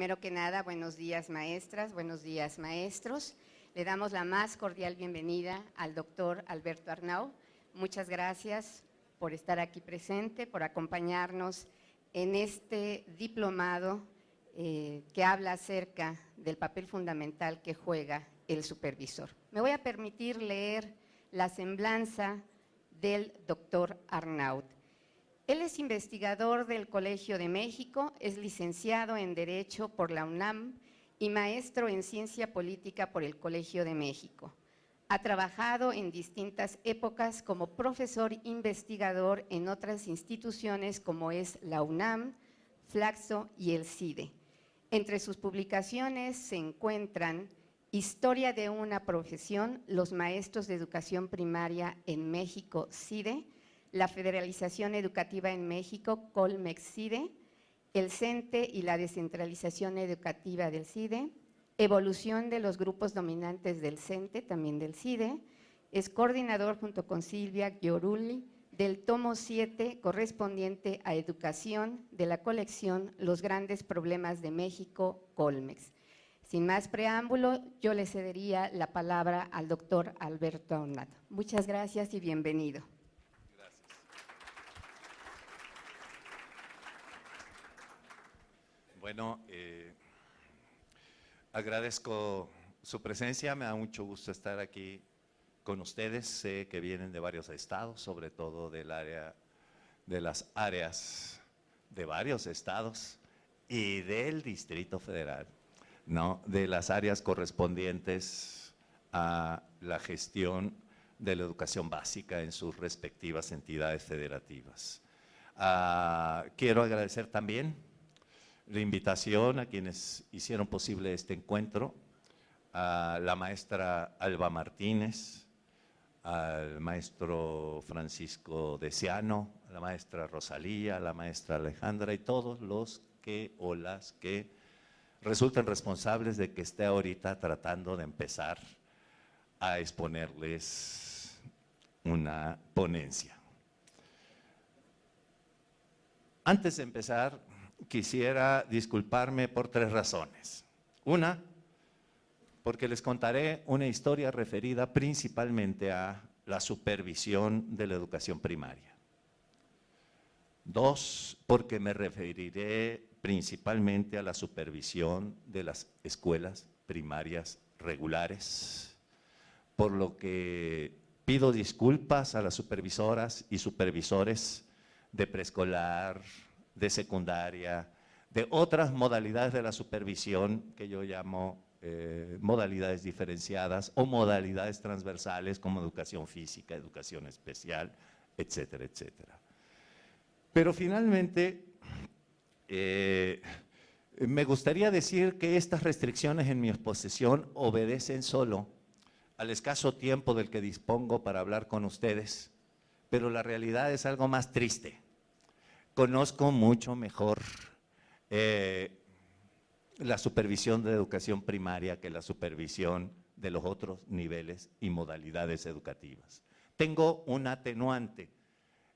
primero que nada, buenos días maestras, buenos días maestros. Le damos la más cordial bienvenida al doctor Alberto Arnau. Muchas gracias por estar aquí presente, por acompañarnos en este diplomado que habla acerca del papel fundamental que juega el supervisor. Me voy a permitir leer la semblanza del doctor Arnaut. Él es investigador del Colegio de México, es licenciado en Derecho por la UNAM y maestro en Ciencia Política por el Colegio de México. Ha trabajado en distintas épocas como profesor investigador en otras instituciones como es la UNAM, Flaxo y el CIDE. Entre sus publicaciones se encuentran Historia de una profesión, los maestros de educación primaria en México, CIDE, la federalización educativa en México, Colmex-CIDE, el CENTE y la descentralización educativa del CIDE, evolución de los grupos dominantes del CENTE, también del CIDE, es coordinador junto con Silvia Giorulli del tomo 7 correspondiente a educación de la colección Los grandes problemas de México, Colmex. Sin más preámbulo, yo le cedería la palabra al doctor Alberto Arnau. Muchas gracias y bienvenido. Bueno, agradezco su presencia, me da mucho gusto estar aquí con ustedes. Sé que vienen de varios estados, sobre todo de las áreas de varios estados y del Distrito Federal, ¿no? De las áreas correspondientes a la gestión de la educación básica en sus respectivas entidades federativas. Quiero agradecer también la invitación a quienes hicieron posible este encuentro, a la maestra Alba Martínez, al maestro Francisco Deciano, a la maestra Rosalía, a la maestra Alejandra y todos los que o las que resulten responsables de que esté ahorita tratando de empezar a exponerles una ponencia. Antes de empezar, quisiera disculparme por 3 razones. Una, porque les contaré una historia referida principalmente a la supervisión de la educación primaria. 2, porque me referiré principalmente a la supervisión de las escuelas primarias regulares, por lo que pido disculpas a las supervisoras y supervisores de preescolar, de secundaria, de otras modalidades de la supervisión que yo llamo modalidades diferenciadas o modalidades transversales como educación física, educación especial, etcétera, etcétera. Pero finalmente, me gustaría decir que estas restricciones en mi exposición obedecen solo al escaso tiempo del que dispongo para hablar con ustedes, pero la realidad es algo más triste. Conozco mucho mejor la supervisión de educación primaria que la supervisión de los otros niveles y modalidades educativas. Tengo un atenuante: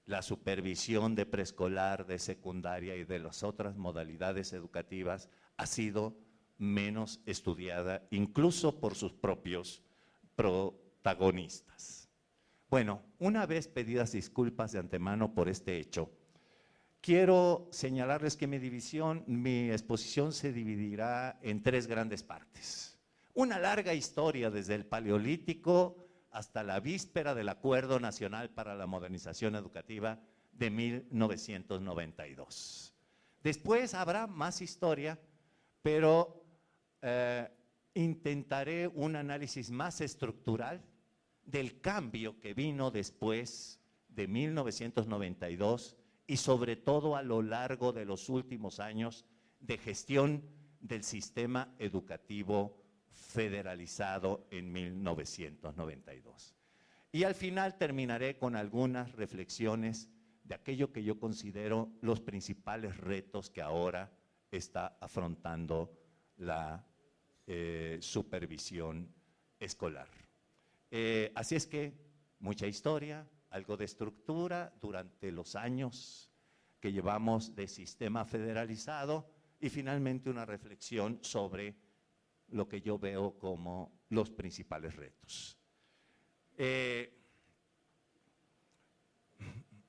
la supervisión de preescolar, de secundaria y de las otras modalidades educativas ha sido menos estudiada, incluso por sus propios protagonistas. Bueno, una vez pedidas disculpas de antemano por este hecho, quiero señalarles que mi exposición se dividirá en 3 grandes partes. Una larga historia desde el Paleolítico hasta la víspera del Acuerdo Nacional para la Modernización Educativa de 1992. Después habrá más historia, pero intentaré un análisis más estructural del cambio que vino después de 1992 y sobre todo a lo largo de los últimos años de gestión del sistema educativo federalizado en 1992. Y al final terminaré con algunas reflexiones de aquello que yo considero los principales retos que ahora está afrontando la supervisión escolar. Así es que mucha historia, algo de estructura durante los años que llevamos de sistema federalizado y finalmente una reflexión sobre lo que yo veo como los principales retos.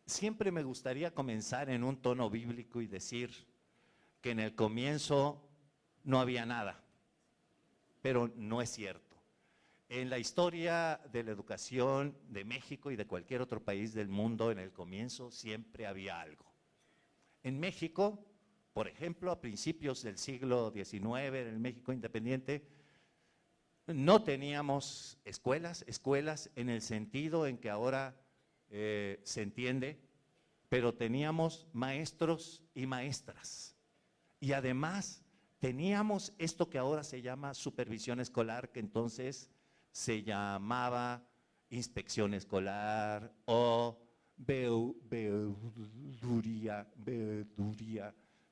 Siempre me gustaría comenzar en un tono bíblico y decir que en el comienzo no había nada, pero no es cierto. En la historia de la educación de México y de cualquier otro país del mundo, en el comienzo siempre había algo. En México, por ejemplo, a principios del siglo XIX, en el México independiente, no teníamos escuelas en el sentido en que ahora se entiende, pero teníamos maestros y maestras. Y además teníamos esto que ahora se llama supervisión escolar, que entonces se llamaba inspección escolar o veeduría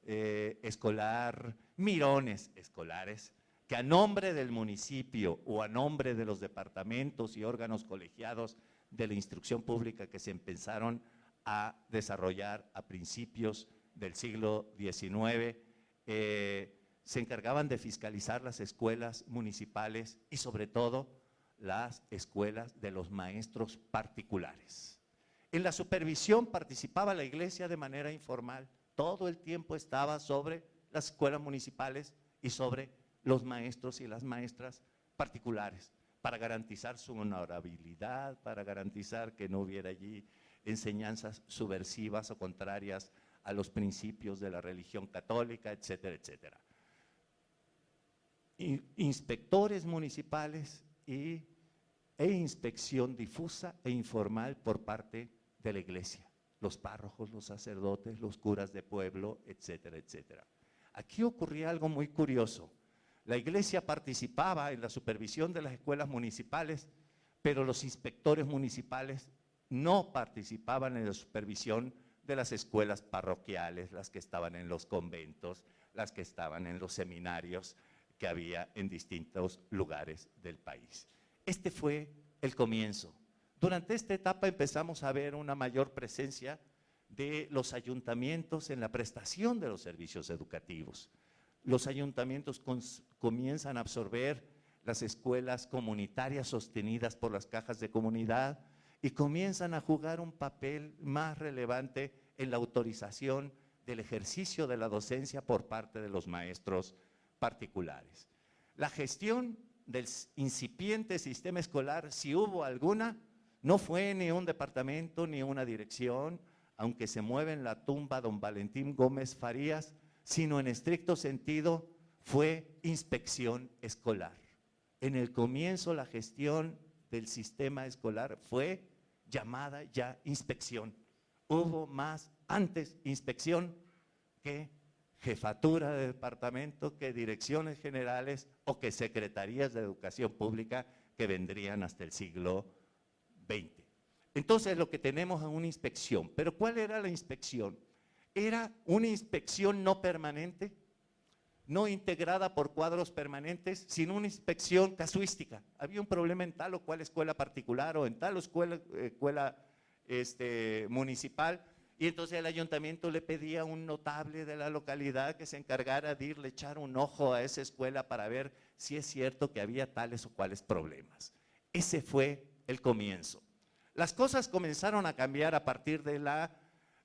escolar, mirones escolares, que a nombre del municipio o a nombre de los departamentos y órganos colegiados de la instrucción pública que se empezaron a desarrollar a principios del siglo XIX, se encargaban de fiscalizar las escuelas municipales y sobre todo las escuelas de los maestros particulares. En la supervisión participaba la iglesia de manera informal, todo el tiempo estaba sobre las escuelas municipales y sobre los maestros y las maestras particulares, para garantizar su honorabilidad, para garantizar que no hubiera allí enseñanzas subversivas o contrarias a los principios de la religión católica, etcétera, etcétera. Inspectores municipales e inspección difusa e informal por parte de la iglesia, los párrocos, los sacerdotes, los curas de pueblo, etcétera, etcétera. Aquí ocurría algo muy curioso. La iglesia participaba en la supervisión de las escuelas municipales, pero los inspectores municipales no participaban en la supervisión de las escuelas parroquiales, las que estaban en los conventos, las que estaban en los seminarios que había en distintos lugares del país. Este fue el comienzo. Durante esta etapa empezamos a ver una mayor presencia de los ayuntamientos en la prestación de los servicios educativos. Los ayuntamientos comienzan a absorber las escuelas comunitarias sostenidas por las cajas de comunidad y comienzan a jugar un papel más relevante en la autorización del ejercicio de la docencia por parte de los maestros particulares. La gestión del incipiente sistema escolar, si hubo alguna, no fue ni un departamento ni una dirección, aunque se mueve en la tumba don Valentín Gómez Farías, sino en estricto sentido fue inspección escolar. En el comienzo la gestión del sistema escolar fue llamada ya inspección. Hubo más antes inspección que jefatura de departamento, que direcciones generales o que secretarías de educación pública que vendrían hasta el siglo XX. Entonces lo que tenemos es una inspección. ¿Pero cuál era la inspección? Era una inspección no permanente, no integrada por cuadros permanentes, sino una inspección casuística. Había un problema en tal o cual escuela particular o en tal escuela municipal, y entonces el ayuntamiento le pedía a un notable de la localidad que se encargara de irle a echar un ojo a esa escuela para ver si es cierto que había tales o cuales problemas. Ese fue el comienzo. Las cosas comenzaron a cambiar a partir de la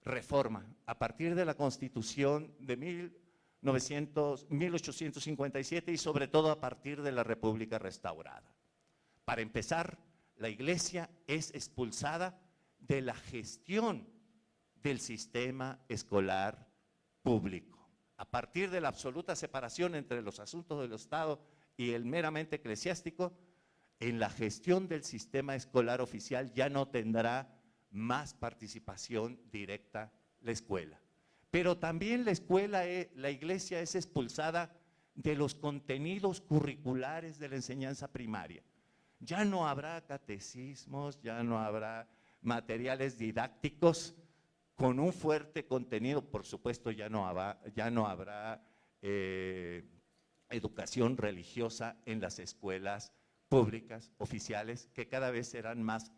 reforma, a partir de la Constitución de 1857 y sobre todo a partir de la República restaurada. Para empezar, la iglesia es expulsada de la gestión del sistema escolar público. A partir de la absoluta separación entre los asuntos del Estado y el meramente eclesiástico, en la gestión del sistema escolar oficial ya no tendrá más participación directa la escuela. Pero también la iglesia es expulsada de los contenidos curriculares de la enseñanza primaria. Ya no habrá catecismos, ya no habrá materiales didácticos con un fuerte contenido, por supuesto ya no habrá educación religiosa en las escuelas públicas, oficiales, que cada vez serán más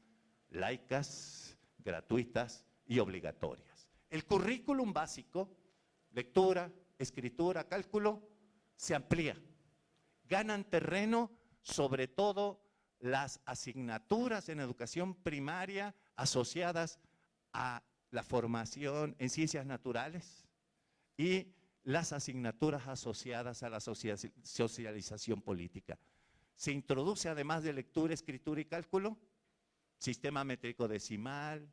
laicas, gratuitas y obligatorias. El currículum básico, lectura, escritura, cálculo, se amplía. Ganan terreno sobre todo las asignaturas en educación primaria asociadas a la formación en ciencias naturales y las asignaturas asociadas a la socialización política. Se introduce, además de lectura, escritura y cálculo, sistema métrico decimal,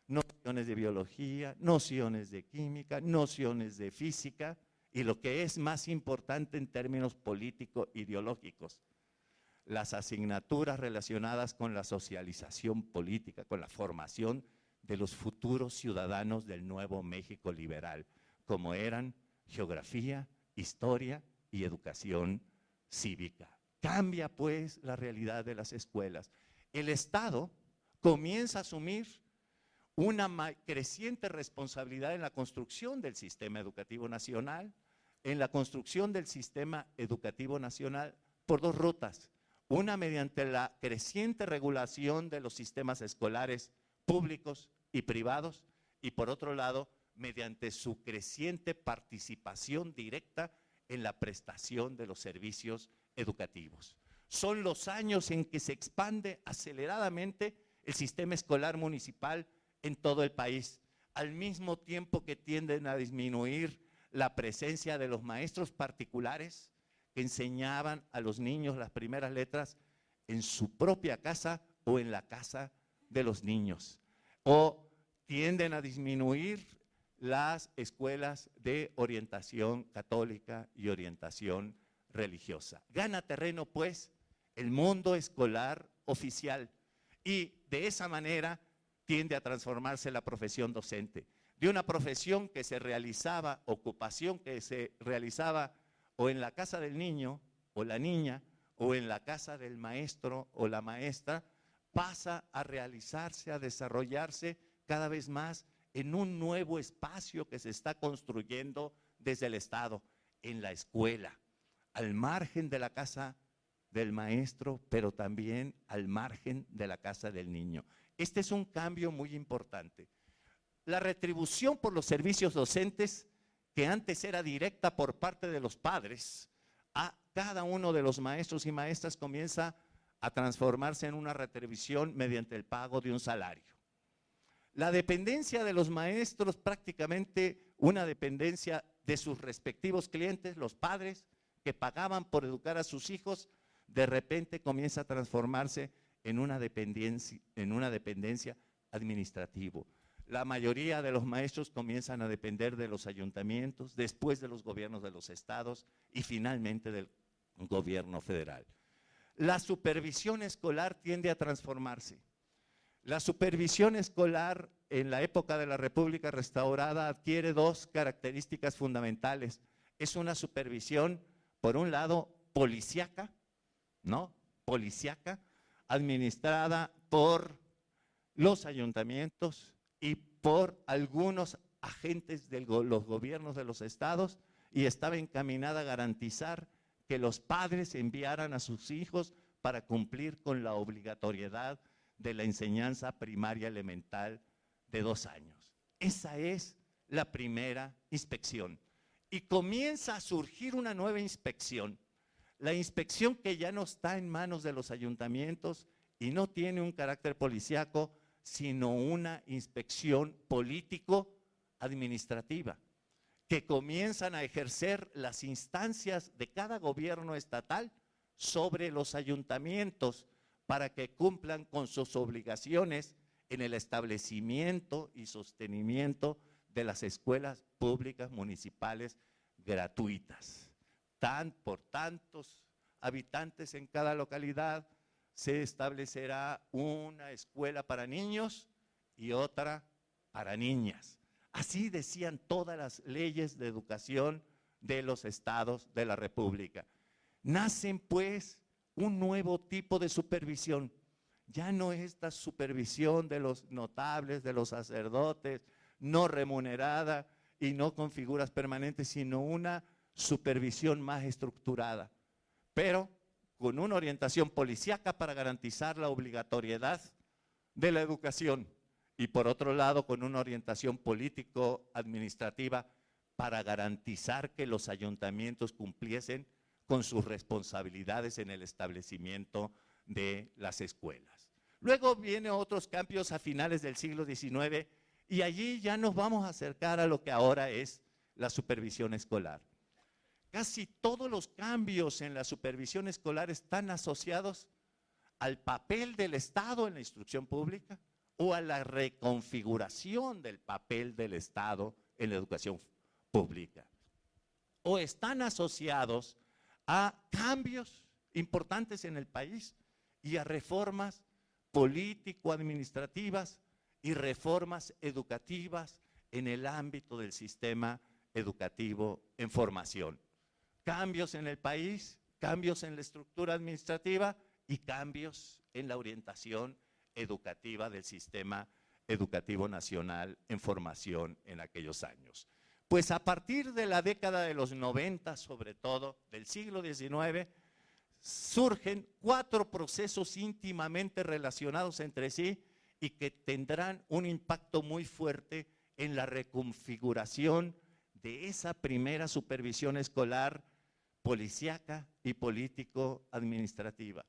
nociones de biología, nociones de química, nociones de física y lo que es más importante en términos político-ideológicos, las asignaturas relacionadas con la socialización política, con la formación de los futuros ciudadanos del nuevo México liberal, como eran geografía, historia y educación cívica. Cambia pues la realidad de las escuelas. El Estado comienza a asumir una creciente responsabilidad en la construcción del sistema educativo nacional, en la construcción del sistema educativo nacional por dos rutas. Una mediante la creciente regulación de los sistemas escolares públicos y privados y por otro lado, mediante su creciente participación directa en la prestación de los servicios educativos. Son los años en que se expande aceleradamente el sistema escolar municipal en todo el país, al mismo tiempo que tienden a disminuir la presencia de los maestros particulares que enseñaban a los niños las primeras letras en su propia casa o en la casa de los niños, o tienden a disminuir las escuelas de orientación católica y orientación religiosa. Gana terreno, pues, el mundo escolar oficial y de esa manera tiende a transformarse la profesión docente. De una profesión que se realizaba, ocupación que se realizaba o en la casa del niño o la niña o en la casa del maestro o la maestra, pasa a realizarse, a desarrollarse cada vez más en un nuevo espacio que se está construyendo desde el Estado, en la escuela, al margen de la casa del maestro, pero también al margen de la casa del niño. Este es un cambio muy importante. La retribución por los servicios docentes, que antes era directa por parte de los padres, a cada uno de los maestros y maestras comienza a transformarse en una retribución mediante el pago de un salario. La dependencia de los maestros, prácticamente una dependencia de sus respectivos clientes, los padres que pagaban por educar a sus hijos, de repente comienza a transformarse en una dependencia administrativa. La mayoría de los maestros comienzan a depender de los ayuntamientos, después de los gobiernos de los estados y finalmente del gobierno federal. La supervisión escolar tiende a transformarse. La supervisión escolar en la época de la República Restaurada adquiere dos características fundamentales. Es una supervisión, por un lado, policíaca, ¿no? Policíaca, administrada por los ayuntamientos y por algunos agentes de los gobiernos de los estados y estaba encaminada a garantizar que los padres enviaran a sus hijos para cumplir con la obligatoriedad de la enseñanza primaria elemental de 2 años. Esa es la primera inspección. Y comienza a surgir una nueva inspección. La inspección que ya no está en manos de los ayuntamientos y no tiene un carácter policíaco, sino una inspección político-administrativa, que comienzan a ejercer las instancias de cada gobierno estatal sobre los ayuntamientos para que cumplan con sus obligaciones en el establecimiento y sostenimiento de las escuelas públicas municipales gratuitas. Por tantos habitantes en cada localidad se establecerá una escuela para niños y otra para niñas. Así decían todas las leyes de educación de los estados de la República. Nacen pues un nuevo tipo de supervisión. Ya no esta supervisión de los notables, de los sacerdotes, no remunerada y no con figuras permanentes, sino una supervisión más estructurada, pero con una orientación policíaca para garantizar la obligatoriedad de la educación y por otro lado con una orientación político-administrativa para garantizar que los ayuntamientos cumpliesen con sus responsabilidades en el establecimiento de las escuelas. Luego vienen otros cambios a finales del siglo XIX y allí ya nos vamos a acercar a lo que ahora es la supervisión escolar. Casi todos los cambios en la supervisión escolar están asociados al papel del Estado en la instrucción pública o a la reconfiguración del papel del Estado en la educación pública. O están asociados a cambios importantes en el país y a reformas político-administrativas y reformas educativas en el ámbito del sistema educativo en formación. Cambios en el país, cambios en la estructura administrativa y cambios en la orientación educativa del sistema educativo nacional en formación en aquellos años. Pues a partir de la década de los 90, sobre todo, del siglo XIX, surgen 4 procesos íntimamente relacionados entre sí y que tendrán un impacto muy fuerte en la reconfiguración de esa primera supervisión escolar policíaca y político-administrativa.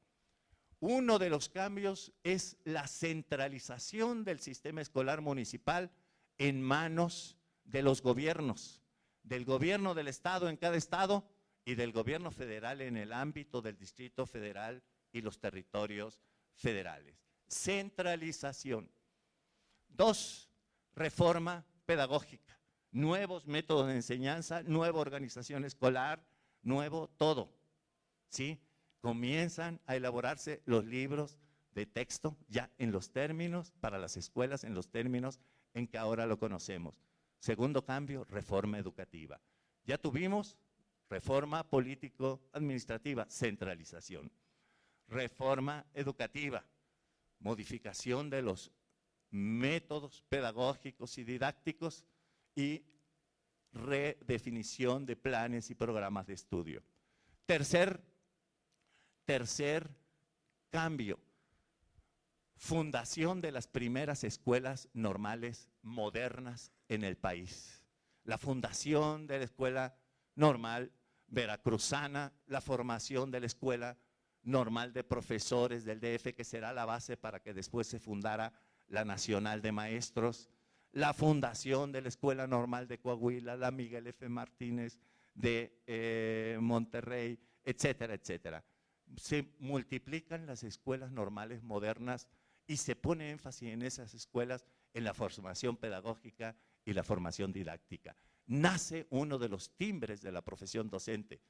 Uno de los cambios es la centralización del sistema escolar municipal en manos de los gobiernos, del gobierno del estado en cada estado y del gobierno federal en el ámbito del Distrito Federal y los territorios federales. Centralización. 2, reforma pedagógica, nuevos métodos de enseñanza, nueva organización escolar, nuevo todo, ¿sí? Comienzan a elaborarse los libros de texto ya en los términos, para las escuelas en los términos en que ahora lo conocemos. Segundo cambio, reforma educativa. Ya tuvimos reforma político-administrativa, centralización. Reforma educativa, modificación de los métodos pedagógicos y didácticos y redefinición de planes y programas de estudio. Tercer cambio, fundación de las primeras escuelas normales modernas en el país. La fundación de la escuela normal veracruzana, la formación de la escuela normal de profesores del DF, que será la base para que después se fundara la Nacional de Maestros, la fundación de la Escuela Normal de Coahuila, la Miguel F. Martínez de Monterrey, etcétera, etcétera. Se multiplican las escuelas normales modernas y se pone énfasis en esas escuelas, en la formación pedagógica y la formación didáctica. Nace uno de los timbres de la profesión docente.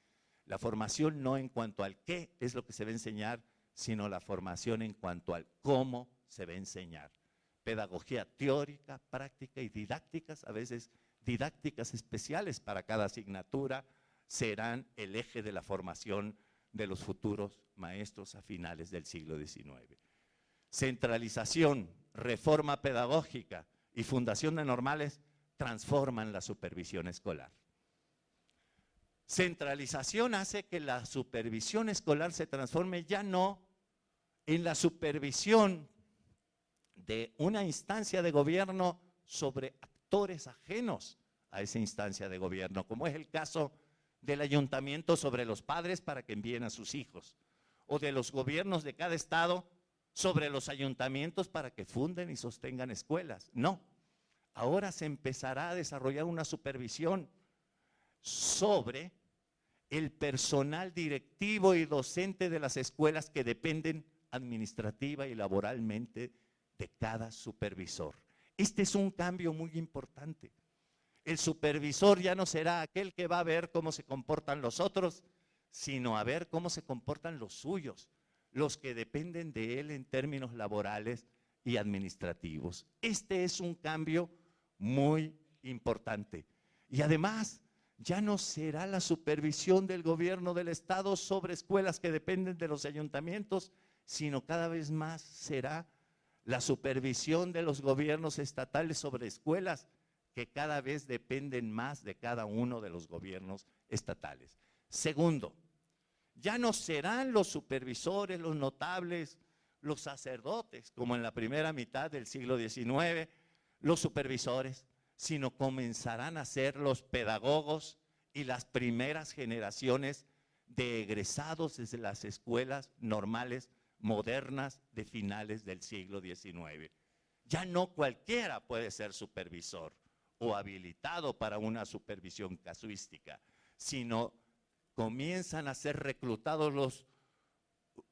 La formación no en cuanto al qué es lo que se va a enseñar, sino la formación en cuanto al cómo se va a enseñar. Pedagogía teórica, práctica y didácticas, a veces didácticas especiales para cada asignatura, serán el eje de la formación de los futuros maestros a finales del siglo XIX. Centralización, reforma pedagógica y fundación de normales transforman la supervisión escolar. Centralización hace que la supervisión escolar se transforme ya no en la supervisión de una instancia de gobierno sobre actores ajenos a esa instancia de gobierno, como es el caso del ayuntamiento sobre los padres para que envíen a sus hijos, o de los gobiernos de cada estado sobre los ayuntamientos para que funden y sostengan escuelas. No, ahora se empezará a desarrollar una supervisión sobre el personal directivo y docente de las escuelas que dependen administrativa y laboralmente de cada supervisor. Este es un cambio muy importante. El supervisor ya no será aquel que va a ver cómo se comportan los otros, sino a ver cómo se comportan los suyos, los que dependen de él en términos laborales y administrativos. Este es un cambio muy importante. Y además, ya no será la supervisión del gobierno del estado sobre escuelas que dependen de los ayuntamientos, sino cada vez más será la supervisión de los gobiernos estatales sobre escuelas que cada vez dependen más de cada uno de los gobiernos estatales. Segundo, ya no serán los supervisores, los notables, los sacerdotes, como en la primera mitad del siglo XIX, los supervisores, sino comenzarán a ser los pedagogos y las primeras generaciones de egresados desde las escuelas normales modernas de finales del siglo XIX. Ya no cualquiera puede ser supervisor o habilitado para una supervisión casuística, sino comienzan a ser reclutados los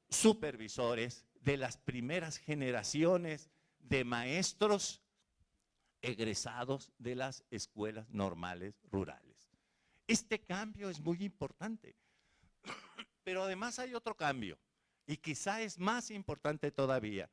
supervisores de las primeras generaciones de maestros egresados de las escuelas normales rurales. Este cambio es muy importante, pero además hay otro cambio, y quizá es más importante todavía.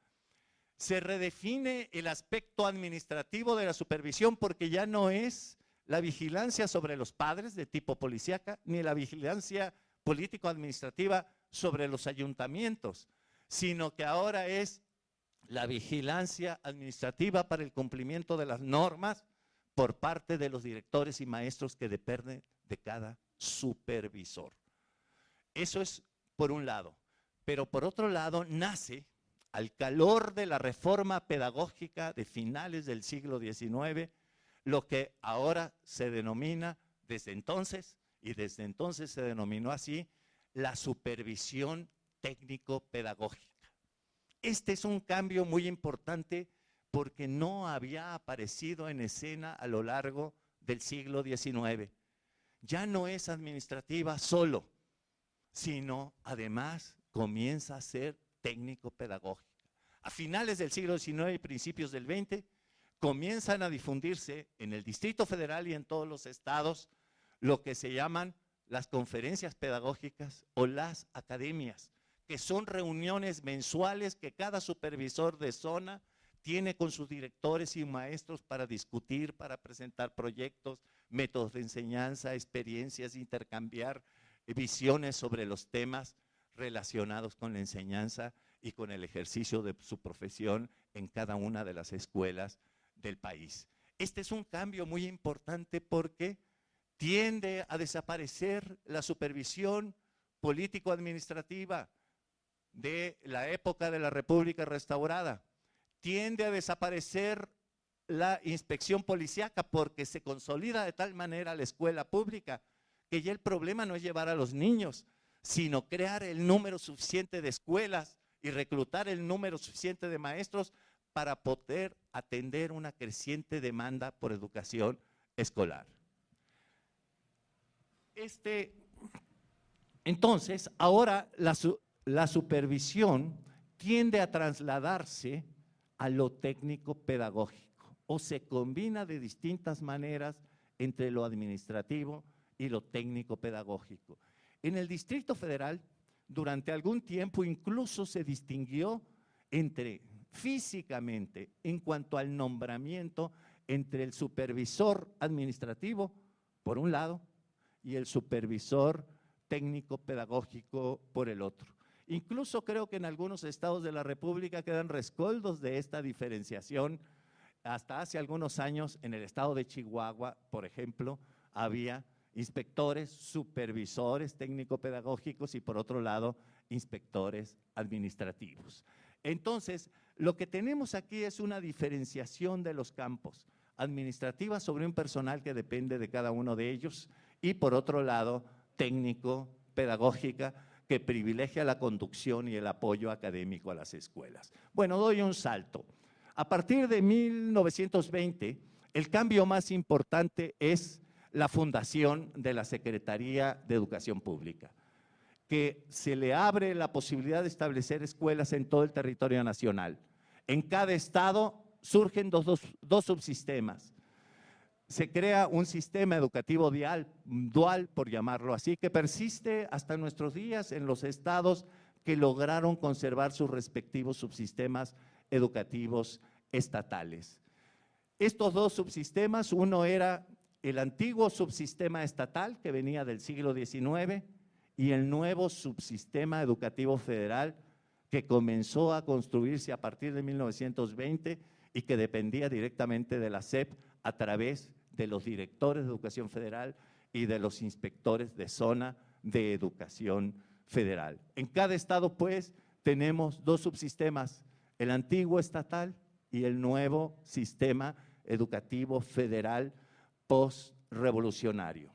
Se redefine el aspecto administrativo de la supervisión porque ya no es la vigilancia sobre los padres de tipo policíaca, ni la vigilancia político-administrativa sobre los ayuntamientos, sino que ahora es la vigilancia administrativa para el cumplimiento de las normas por parte de los directores y maestros que dependen de cada supervisor. Eso es por un lado, pero por otro lado nace al calor de la reforma pedagógica de finales del siglo XIX, lo que ahora se denomina desde entonces, y desde entonces se denominó así, la supervisión técnico-pedagógica. Este es un cambio muy importante porque no había aparecido en escena a lo largo del siglo XIX. Ya no es administrativa solo, sino además comienza a ser técnico-pedagógica. A finales del siglo XIX y principios del XX comienzan a difundirse en el Distrito Federal y en todos los estados lo que se llaman las conferencias pedagógicas o las academias, que son reuniones mensuales que cada supervisor de zona tiene con sus directores y maestros para discutir, para presentar proyectos, métodos de enseñanza, experiencias, intercambiar visiones sobre los temas relacionados con la enseñanza y con el ejercicio de su profesión en cada una de las escuelas del país. Este es un cambio muy importante porque tiende a desaparecer la supervisión político-administrativa de la época de la República Restaurada. Tiende a desaparecer la inspección policíaca porque se consolida de tal manera la escuela pública que ya el problema no es llevar a los niños, sino crear el número suficiente de escuelas y reclutar el número suficiente de maestros para poder atender una creciente demanda por educación escolar. Entonces, ahora la supervisión tiende a trasladarse a lo técnico pedagógico o se combina de distintas maneras entre lo administrativo y lo técnico pedagógico. En el Distrito Federal, durante algún tiempo incluso se distinguió entre físicamente en cuanto al nombramiento entre el supervisor administrativo por un lado y el supervisor técnico pedagógico por el otro. Incluso creo que en algunos estados de la República quedan rescoldos de esta diferenciación. Hasta hace algunos años en el estado de Chihuahua, por ejemplo, había inspectores, supervisores técnico-pedagógicos y por otro lado, inspectores administrativos. Entonces, lo que tenemos aquí es una diferenciación de los campos, administrativa sobre un personal que depende de cada uno de ellos y por otro lado, técnico-pedagógica que privilegia la conducción y el apoyo académico a las escuelas. Bueno, doy un salto. A partir de 1920, el cambio más importante es la fundación de la Secretaría de Educación Pública, que se le abre la posibilidad de establecer escuelas en todo el territorio nacional. En cada estado surgen dos subsistemas. Se crea un sistema educativo dual, por llamarlo así, que persiste hasta nuestros días en los estados que lograron conservar sus respectivos subsistemas educativos estatales. Estos dos subsistemas, uno era el antiguo subsistema estatal que venía del siglo XIX y el nuevo subsistema educativo federal que comenzó a construirse a partir de 1920 y que dependía directamente de la SEP a través de los directores de educación federal y de los inspectores de zona de educación federal. En cada estado, pues, tenemos dos subsistemas, el antiguo estatal y el nuevo sistema educativo federal postrevolucionario.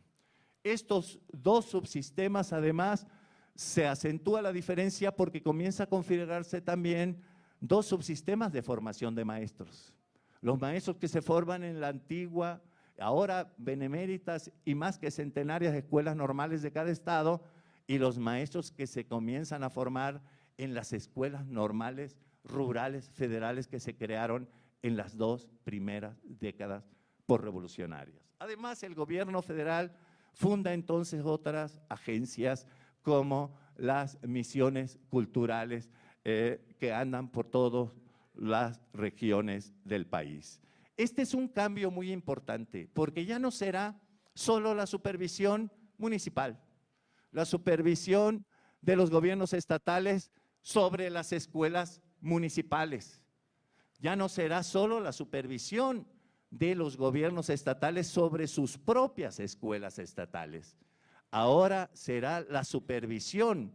Estos dos subsistemas, además, se acentúa la diferencia porque comienza a configurarse también dos subsistemas de formación de maestros. Los maestros que se forman en la antigua, ahora beneméritas y más que centenarias escuelas normales de cada estado, y los maestros que se comienzan a formar en las escuelas normales rurales federales que se crearon en las dos primeras décadas postrevolucionarias. Además, el gobierno federal funda entonces otras agencias como las misiones culturales que andan por todas las regiones del país. Este es un cambio muy importante porque ya no será solo la supervisión municipal, la supervisión de los gobiernos estatales sobre las escuelas municipales. Ya no será solo la supervisión de los gobiernos estatales sobre sus propias escuelas estatales. Ahora será la supervisión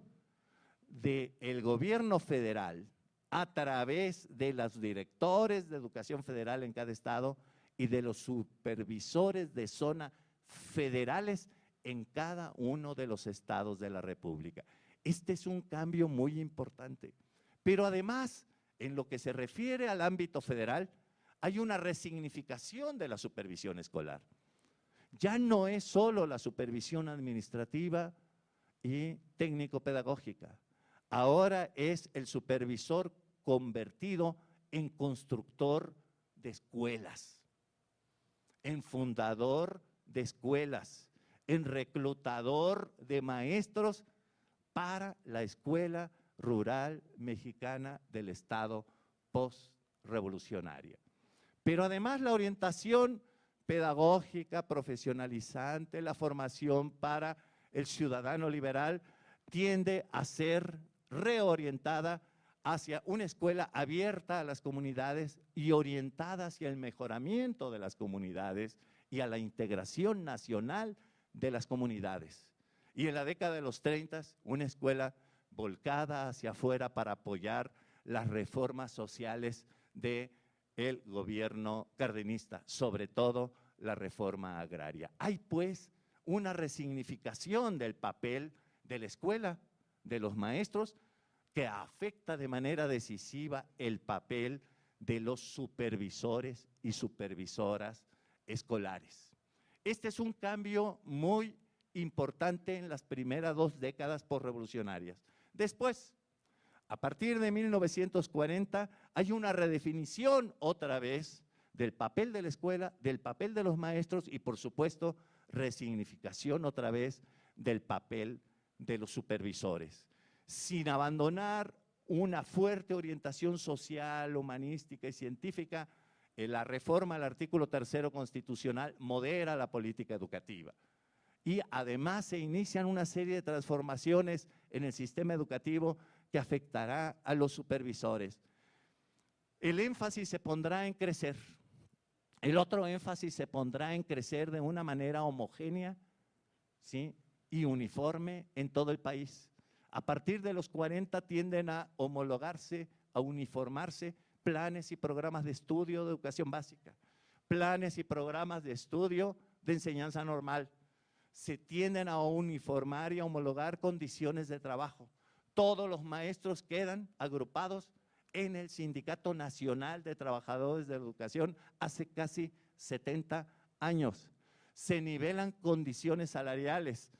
del gobierno federal a través de los directores de educación federal en cada estado y de los supervisores de zona federales en cada uno de los estados de la República. Este es un cambio muy importante. Pero además, en lo que se refiere al ámbito federal, hay una resignificación de la supervisión escolar. Ya no es solo la supervisión administrativa y técnico-pedagógica. Ahora es el supervisor convertido en constructor de escuelas, en fundador de escuelas, en reclutador de maestros para la escuela rural mexicana del Estado postrevolucionaria. Pero además la orientación pedagógica, profesionalizante, la formación para el ciudadano liberal tiende a ser reorientada hacia una escuela abierta a las comunidades y orientada hacia el mejoramiento de las comunidades y a la integración nacional de las comunidades. Y en la década de los 30, una escuela volcada hacia afuera para apoyar las reformas sociales del gobierno cardenista, sobre todo la reforma agraria. Hay pues una resignificación del papel de la escuela, de los maestros, que afecta de manera decisiva el papel de los supervisores y supervisoras escolares. Este es un cambio muy importante en las primeras 2 décadas postrevolucionarias. Después, a partir de 1940, hay una redefinición otra vez del papel de la escuela, del papel de los maestros y, por supuesto, resignificación otra vez del papel de los supervisores, sin abandonar una fuerte orientación social, humanística y científica. La reforma al artículo 3 constitucional modera la política educativa. Y además se inician una serie de transformaciones en el sistema educativo que afectará a los supervisores. El énfasis se pondrá en crecer. El otro énfasis se pondrá en crecer de una manera homogénea, ¿sí?, y uniforme en todo el país. A partir de los 40 tienden a homologarse, a uniformarse planes y programas de estudio de educación básica, planes y programas de estudio de enseñanza normal. Se tienden a uniformar y a homologar condiciones de trabajo. Todos los maestros quedan agrupados en el Sindicato Nacional de Trabajadores de la Educación hace casi 70 años. Se nivelan condiciones salariales.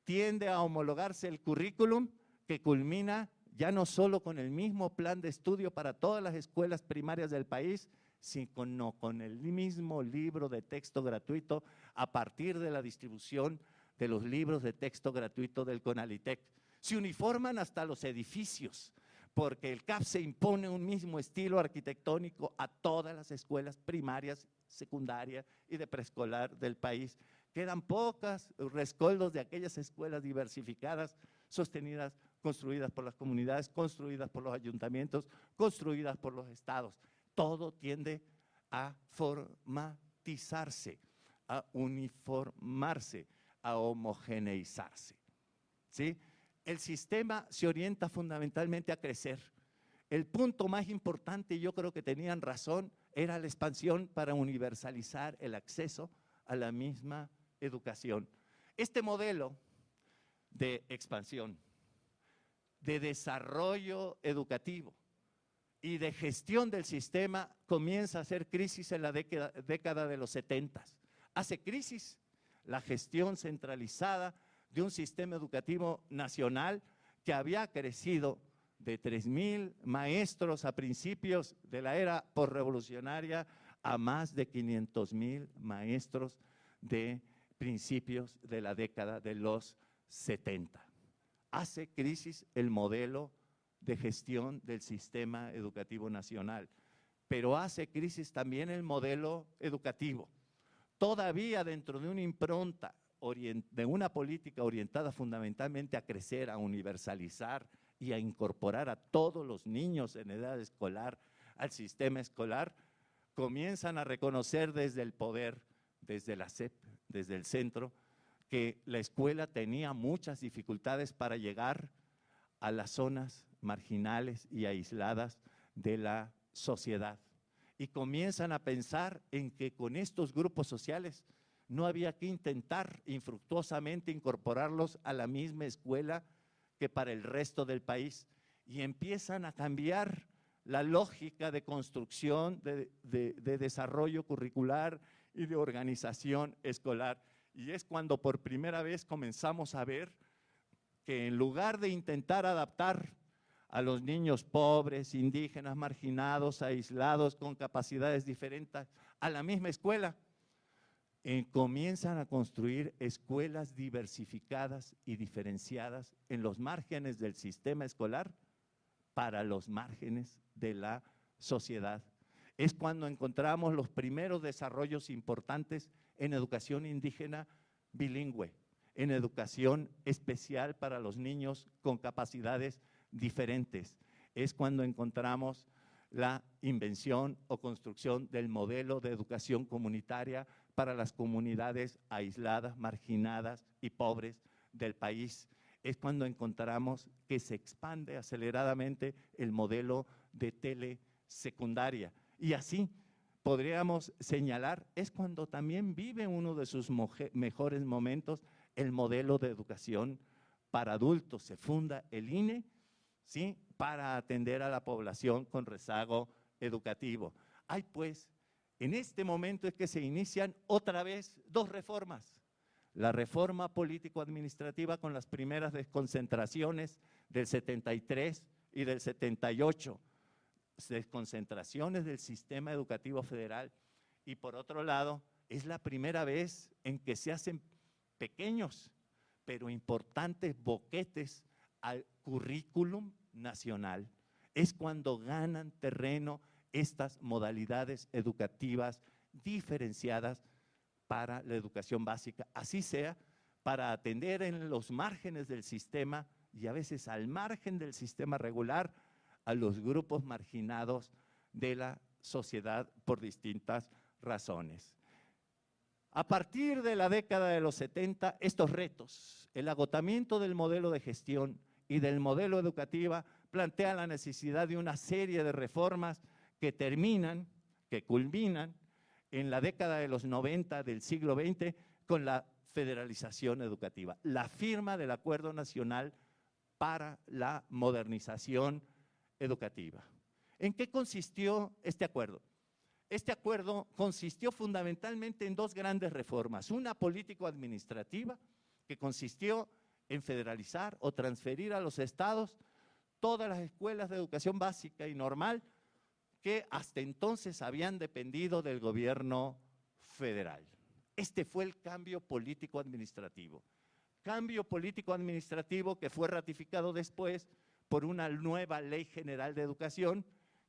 Tiende a homologarse el currículum que culmina ya no solo con el mismo plan de estudio para todas las escuelas primarias del país, sino con el mismo libro de texto gratuito a partir de la distribución de los libros de texto gratuito del CONALITEC. Se uniforman hasta los edificios, porque el CAP se impone un mismo estilo arquitectónico a todas las escuelas primarias, secundarias y de preescolar del país. Quedan pocos rescoldos de aquellas escuelas diversificadas, sostenidas, construidas por las comunidades, construidas por los ayuntamientos, construidas por los estados. Todo tiende a formatizarse, a uniformarse, a homogeneizarse, ¿sí? El sistema se orienta fundamentalmente a crecer. El punto más importante, y yo creo que tenían razón, era la expansión para universalizar el acceso a la misma educación. Este modelo de expansión, de desarrollo educativo y de gestión del sistema comienza a hacer crisis en la década de los 70. Hace crisis la gestión centralizada de un sistema educativo nacional que había crecido de 3,000 maestros a principios de la era posrevolucionaria a más de 500,000 maestros de principios de la década de los 70. Hace crisis el modelo de gestión del sistema educativo nacional, pero hace crisis también el modelo educativo. Todavía dentro de una impronta, de una política orientada fundamentalmente a crecer, a universalizar y a incorporar a todos los niños en edad escolar al sistema escolar, comienzan a reconocer desde el poder, desde la SEP, desde el centro, que la escuela tenía muchas dificultades para llegar a las zonas marginales y aisladas de la sociedad. Y comienzan a pensar en que con estos grupos sociales no había que intentar infructuosamente incorporarlos a la misma escuela que para el resto del país. Y empiezan a cambiar la lógica de construcción, de desarrollo curricular y de organización escolar. Y es cuando por primera vez comenzamos a ver que en lugar de intentar adaptar a los niños pobres, indígenas, marginados, aislados, con capacidades diferentes, a la misma escuela, comienzan a construir escuelas diversificadas y diferenciadas en los márgenes del sistema escolar para los márgenes de la sociedad. Es cuando encontramos los primeros desarrollos importantes en educación indígena bilingüe, en educación especial para los niños con capacidades diferentes. Es cuando encontramos la invención o construcción del modelo de educación comunitaria para las comunidades aisladas, marginadas y pobres del país. Es cuando encontramos que se expande aceleradamente el modelo de telesecundaria. Y así podríamos señalar, es cuando también vive uno de sus mejores momentos el modelo de educación para adultos. Se funda el INE, ¿sí?, para atender a la población con rezago educativo. Hay pues, en este momento es que se inician otra vez dos reformas. La reforma político-administrativa con las primeras desconcentraciones del 73 y del 78, desconcentraciones del sistema educativo federal. Y por otro lado, es la primera vez en que se hacen pequeños pero importantes boquetes al currículum nacional. Es cuando ganan terreno estas modalidades educativas diferenciadas para la educación básica, así sea para atender en los márgenes del sistema y a veces al margen del sistema regular a los grupos marginados de la sociedad por distintas razones. A partir de la década de los 70, estos retos, el agotamiento del modelo de gestión y del modelo educativo plantean la necesidad de una serie de reformas que culminan en la década de los 90 del siglo XX con la federalización educativa, la firma del Acuerdo Nacional para la Modernización Educativa. ¿En qué consistió este acuerdo? Este acuerdo consistió fundamentalmente en dos grandes reformas, una político-administrativa que consistió en federalizar o transferir a los estados todas las escuelas de educación básica y normal que hasta entonces habían dependido del gobierno federal. Este fue el cambio político-administrativo. Cambio político-administrativo que fue ratificado después por una nueva Ley General de Educación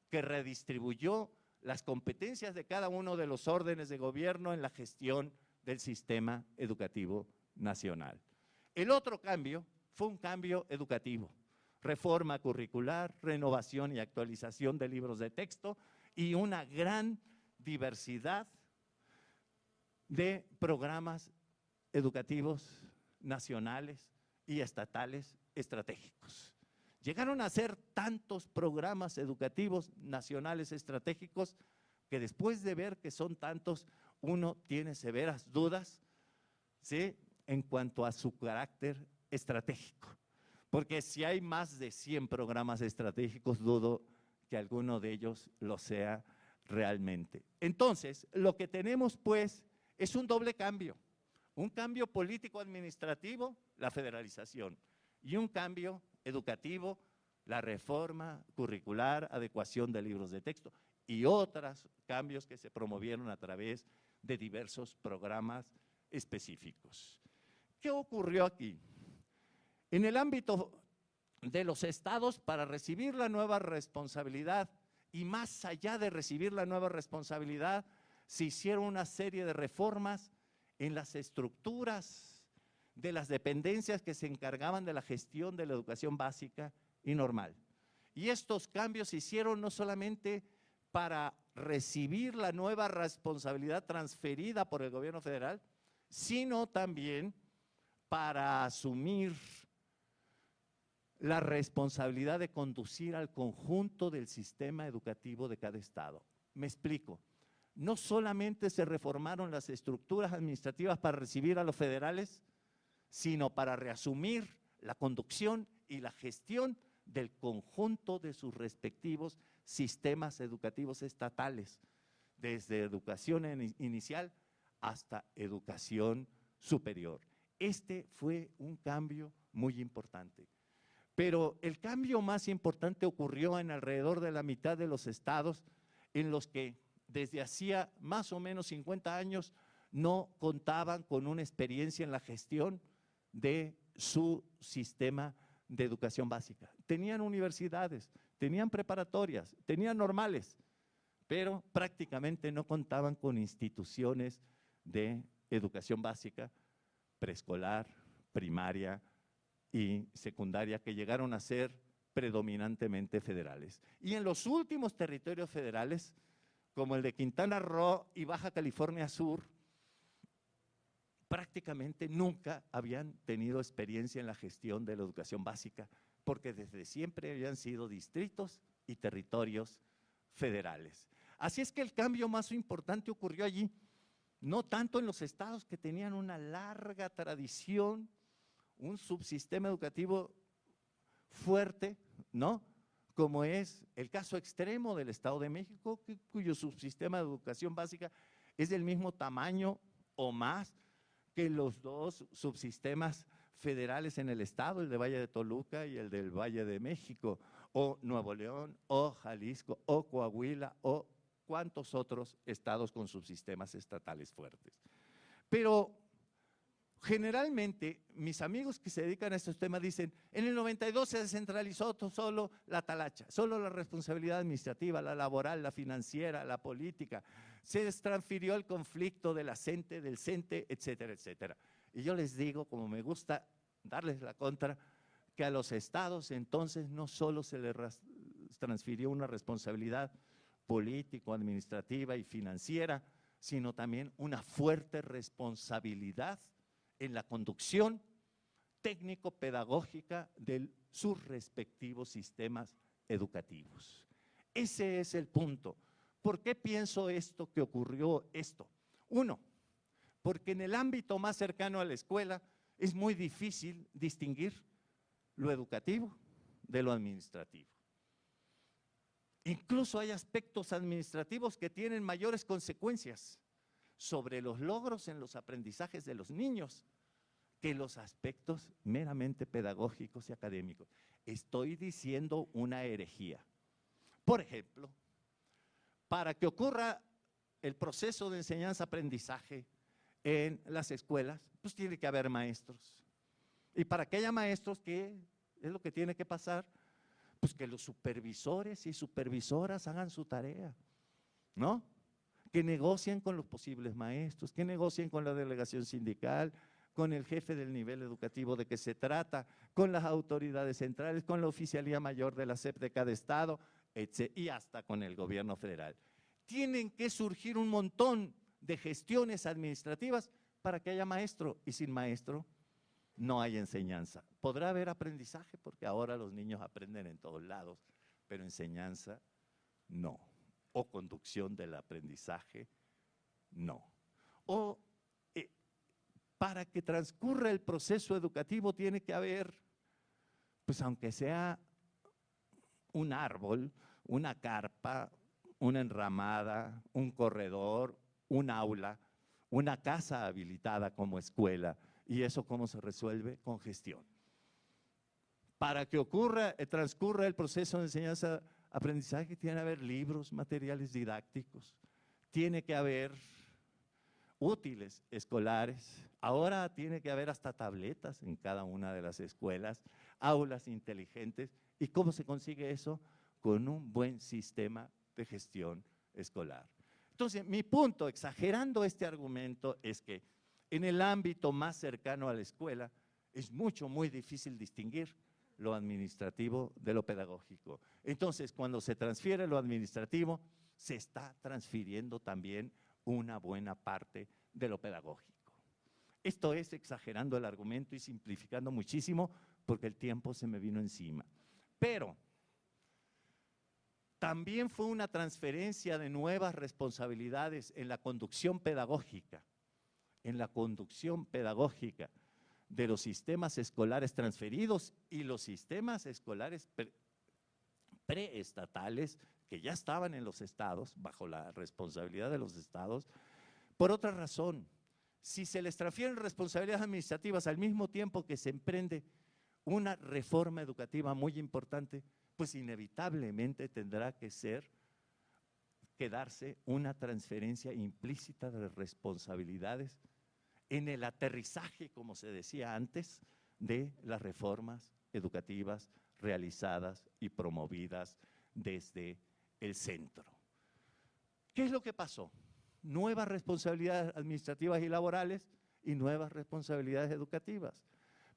que redistribuyó las competencias de cada uno de los órdenes de gobierno en la gestión del sistema educativo nacional. El otro cambio fue un cambio educativo. Reforma curricular, renovación y actualización de libros de texto y una gran diversidad de programas educativos nacionales y estatales estratégicos. Llegaron a ser tantos programas educativos nacionales estratégicos que después de ver que son tantos, uno tiene severas dudas, ¿sí?, en cuanto a su carácter estratégico. Porque si hay más de 100 programas estratégicos, dudo que alguno de ellos lo sea realmente. Entonces, lo que tenemos pues es un doble cambio. Un cambio político-administrativo, la federalización, y un cambio educativo, la reforma curricular, adecuación de libros de texto y otros cambios que se promovieron a través de diversos programas específicos. ¿Qué ocurrió aquí? En el ámbito de los estados, para recibir la nueva responsabilidad y más allá de recibir la nueva responsabilidad, se hicieron una serie de reformas en las estructuras de las dependencias que se encargaban de la gestión de la educación básica y normal. Y estos cambios se hicieron no solamente para recibir la nueva responsabilidad transferida por el gobierno federal, sino también para asumir la responsabilidad de conducir al conjunto del sistema educativo de cada estado. Me explico. No solamente se reformaron las estructuras administrativas para recibir a los federales, sino para reasumir la conducción y la gestión del conjunto de sus respectivos sistemas educativos estatales, desde educación inicial hasta educación superior. Este fue un cambio muy importante. Pero el cambio más importante ocurrió en alrededor de la mitad de los estados en los que desde hacía más o menos 50 años no contaban con una experiencia en la gestión de su sistema de educación básica. Tenían universidades, tenían preparatorias, tenían normales, pero prácticamente no contaban con instituciones de educación básica, preescolar, primaria y secundaria, que llegaron a ser predominantemente federales. Y en los últimos territorios federales, como el de Quintana Roo y Baja California Sur, prácticamente nunca habían tenido experiencia en la gestión de la educación básica, porque desde siempre habían sido distritos y territorios federales. Así es que el cambio más importante ocurrió allí, no tanto en los estados que tenían una larga tradición, un subsistema educativo fuerte, ¿no?, como es el caso extremo del Estado de México, cuyo subsistema de educación básica es del mismo tamaño o más que los dos subsistemas federales en el estado, el de Valle de Toluca y el del Valle de México, o Nuevo León, o Jalisco, o Coahuila, o cuantos otros estados con subsistemas estatales fuertes. Pero generalmente, mis amigos que se dedican a estos temas dicen, en el 92 se descentralizó solo la talacha, solo la responsabilidad administrativa, la laboral, la financiera, la política, se transfirió el conflicto de la CENTE, del CENTE, etcétera, etcétera. Y yo les digo, como me gusta darles la contra, que a los estados entonces no solo se les transfirió una responsabilidad político, administrativa y financiera, sino también una fuerte responsabilidad en la conducción técnico-pedagógica de sus respectivos sistemas educativos. Ese es el punto. ¿Por qué pienso esto, que ocurrió esto? Uno, porque en el ámbito más cercano a la escuela es muy difícil distinguir lo educativo de lo administrativo. Incluso hay aspectos administrativos que tienen mayores consecuencias sobre los logros en los aprendizajes de los niños que los aspectos meramente pedagógicos y académicos. Estoy diciendo una herejía. Por ejemplo, para que ocurra el proceso de enseñanza-aprendizaje en las escuelas, pues tiene que haber maestros. Y para que haya maestros, ¿qué es lo que tiene que pasar? Pues que los supervisores y supervisoras hagan su tarea, ¿no? Que negocien con los posibles maestros, que negocien con la delegación sindical, con el jefe del nivel educativo de que se trata, con las autoridades centrales, con la oficialía mayor de la SEP de cada estado, etc., y hasta con el gobierno federal. Tienen que surgir un montón de gestiones administrativas para que haya maestro, y sin maestro no hay enseñanza. Podrá haber aprendizaje porque ahora los niños aprenden en todos lados, pero enseñanza no. O conducción del aprendizaje no. O para que transcurra el proceso educativo tiene que haber, pues aunque sea un árbol, una carpa, una enramada, un corredor, un aula, una casa habilitada como escuela. ¿Y eso cómo se resuelve? Con gestión. Para que transcurra el proceso de enseñanza-aprendizaje, tiene que haber libros, materiales didácticos, tiene que haber útiles escolares, ahora tiene que haber hasta tabletas en cada una de las escuelas, aulas inteligentes. ¿Y cómo se consigue eso? Con un buen sistema de gestión escolar. Entonces, mi punto, exagerando este argumento, es que en el ámbito más cercano a la escuela es muy difícil distinguir lo administrativo de lo pedagógico. Entonces, cuando se transfiere lo administrativo, se está transfiriendo también una buena parte de lo pedagógico. Esto es exagerando el argumento y simplificando muchísimo porque el tiempo se me vino encima. Pero también fue una transferencia de nuevas responsabilidades en la conducción pedagógica, de los sistemas escolares transferidos y los sistemas escolares preestatales que ya estaban en los estados, bajo la responsabilidad de los estados. Por otra razón, si se les transfieren responsabilidades administrativas al mismo tiempo que se emprende una reforma educativa muy importante, pues inevitablemente tendrá que darse una transferencia implícita de responsabilidades en el aterrizaje, como se decía antes, de las reformas educativas realizadas y promovidas desde el centro. ¿Qué es lo que pasó? Nuevas responsabilidades administrativas y laborales y nuevas responsabilidades educativas.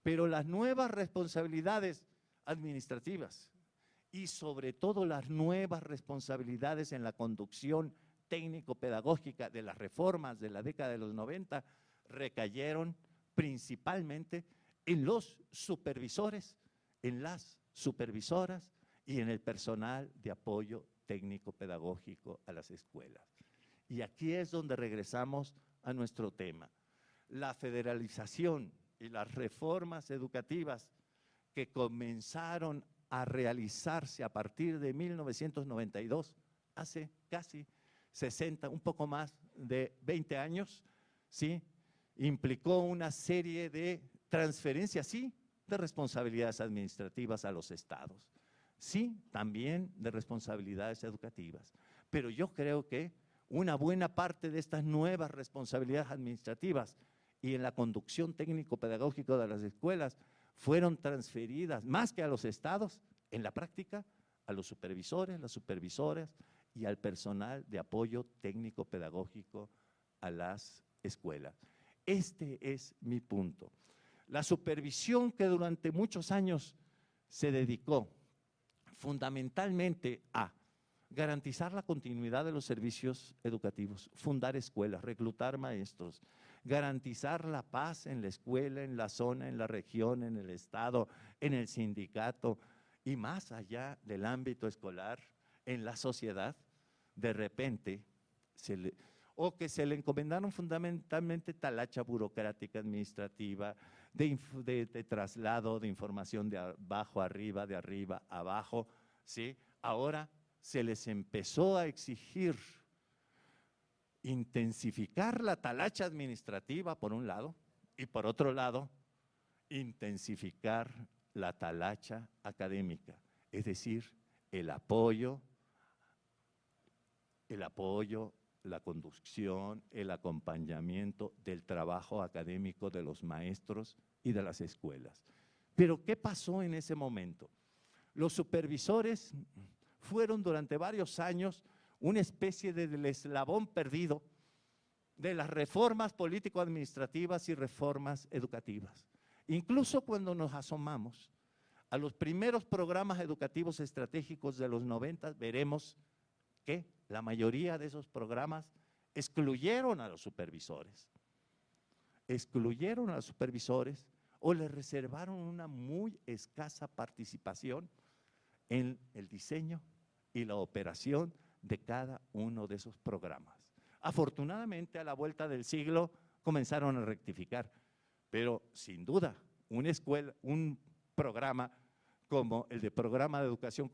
Pero las nuevas responsabilidades administrativas y sobre todo las nuevas responsabilidades en la conducción técnico-pedagógica de las reformas de la década de los 90 recayeron principalmente en los supervisores, en las supervisoras y en el personal de apoyo técnico-pedagógico a las escuelas. Y aquí es donde regresamos a nuestro tema. La federalización y las reformas educativas que comenzaron a realizarse a partir de 1992, hace casi 60, un poco más de 20 años, ¿sí? Implicó una serie de transferencias, sí, de responsabilidades administrativas a los estados, sí, también de responsabilidades educativas. Pero yo creo que una buena parte de estas nuevas responsabilidades administrativas y en la conducción técnico-pedagógica de las escuelas fueron transferidas, más que a los estados, en la práctica, a los supervisores, las supervisoras y al personal de apoyo técnico-pedagógico a las escuelas. Este es mi punto. La supervisión que durante muchos años se dedicó fundamentalmente a garantizar la continuidad de los servicios educativos, fundar escuelas, reclutar maestros, garantizar la paz en la escuela, en la zona, en la región, en el estado, en el sindicato y más allá del ámbito escolar, en la sociedad, de repente se le encomendaron fundamentalmente talacha burocrática administrativa, de traslado de información de abajo a arriba, de arriba a abajo, ¿sí? Ahora se les empezó a exigir intensificar la talacha administrativa por un lado y por otro lado intensificar la talacha académica, es decir, el apoyo, la conducción, el acompañamiento del trabajo académico de los maestros y de las escuelas. Pero ¿qué pasó en ese momento? Los supervisores fueron durante varios años una especie del eslabón perdido de las reformas político-administrativas y reformas educativas. Incluso cuando nos asomamos a los primeros programas educativos estratégicos de los 90, veremos que la mayoría de esos programas excluyeron a los supervisores. o le reservaron una muy escasa participación en el diseño y la operación de cada uno de esos programas. Afortunadamente, a la vuelta del siglo comenzaron a rectificar, pero sin duda, un programa como el de programa de educación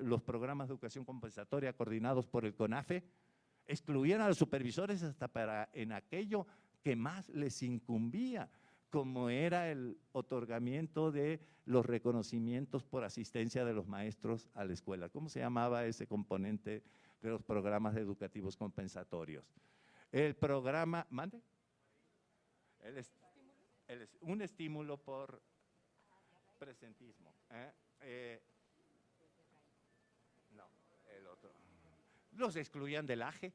los programas de educación compensatoria coordinados por el CONAFE, excluían a los supervisores hasta en aquello que más les incumbía, como era el otorgamiento de los reconocimientos por asistencia de los maestros a la escuela. ¿Cómo se llamaba ese componente de los programas educativos compensatorios? El programa, ¿mande? Un estímulo por presentismo. No, el otro. Los excluían del AGE,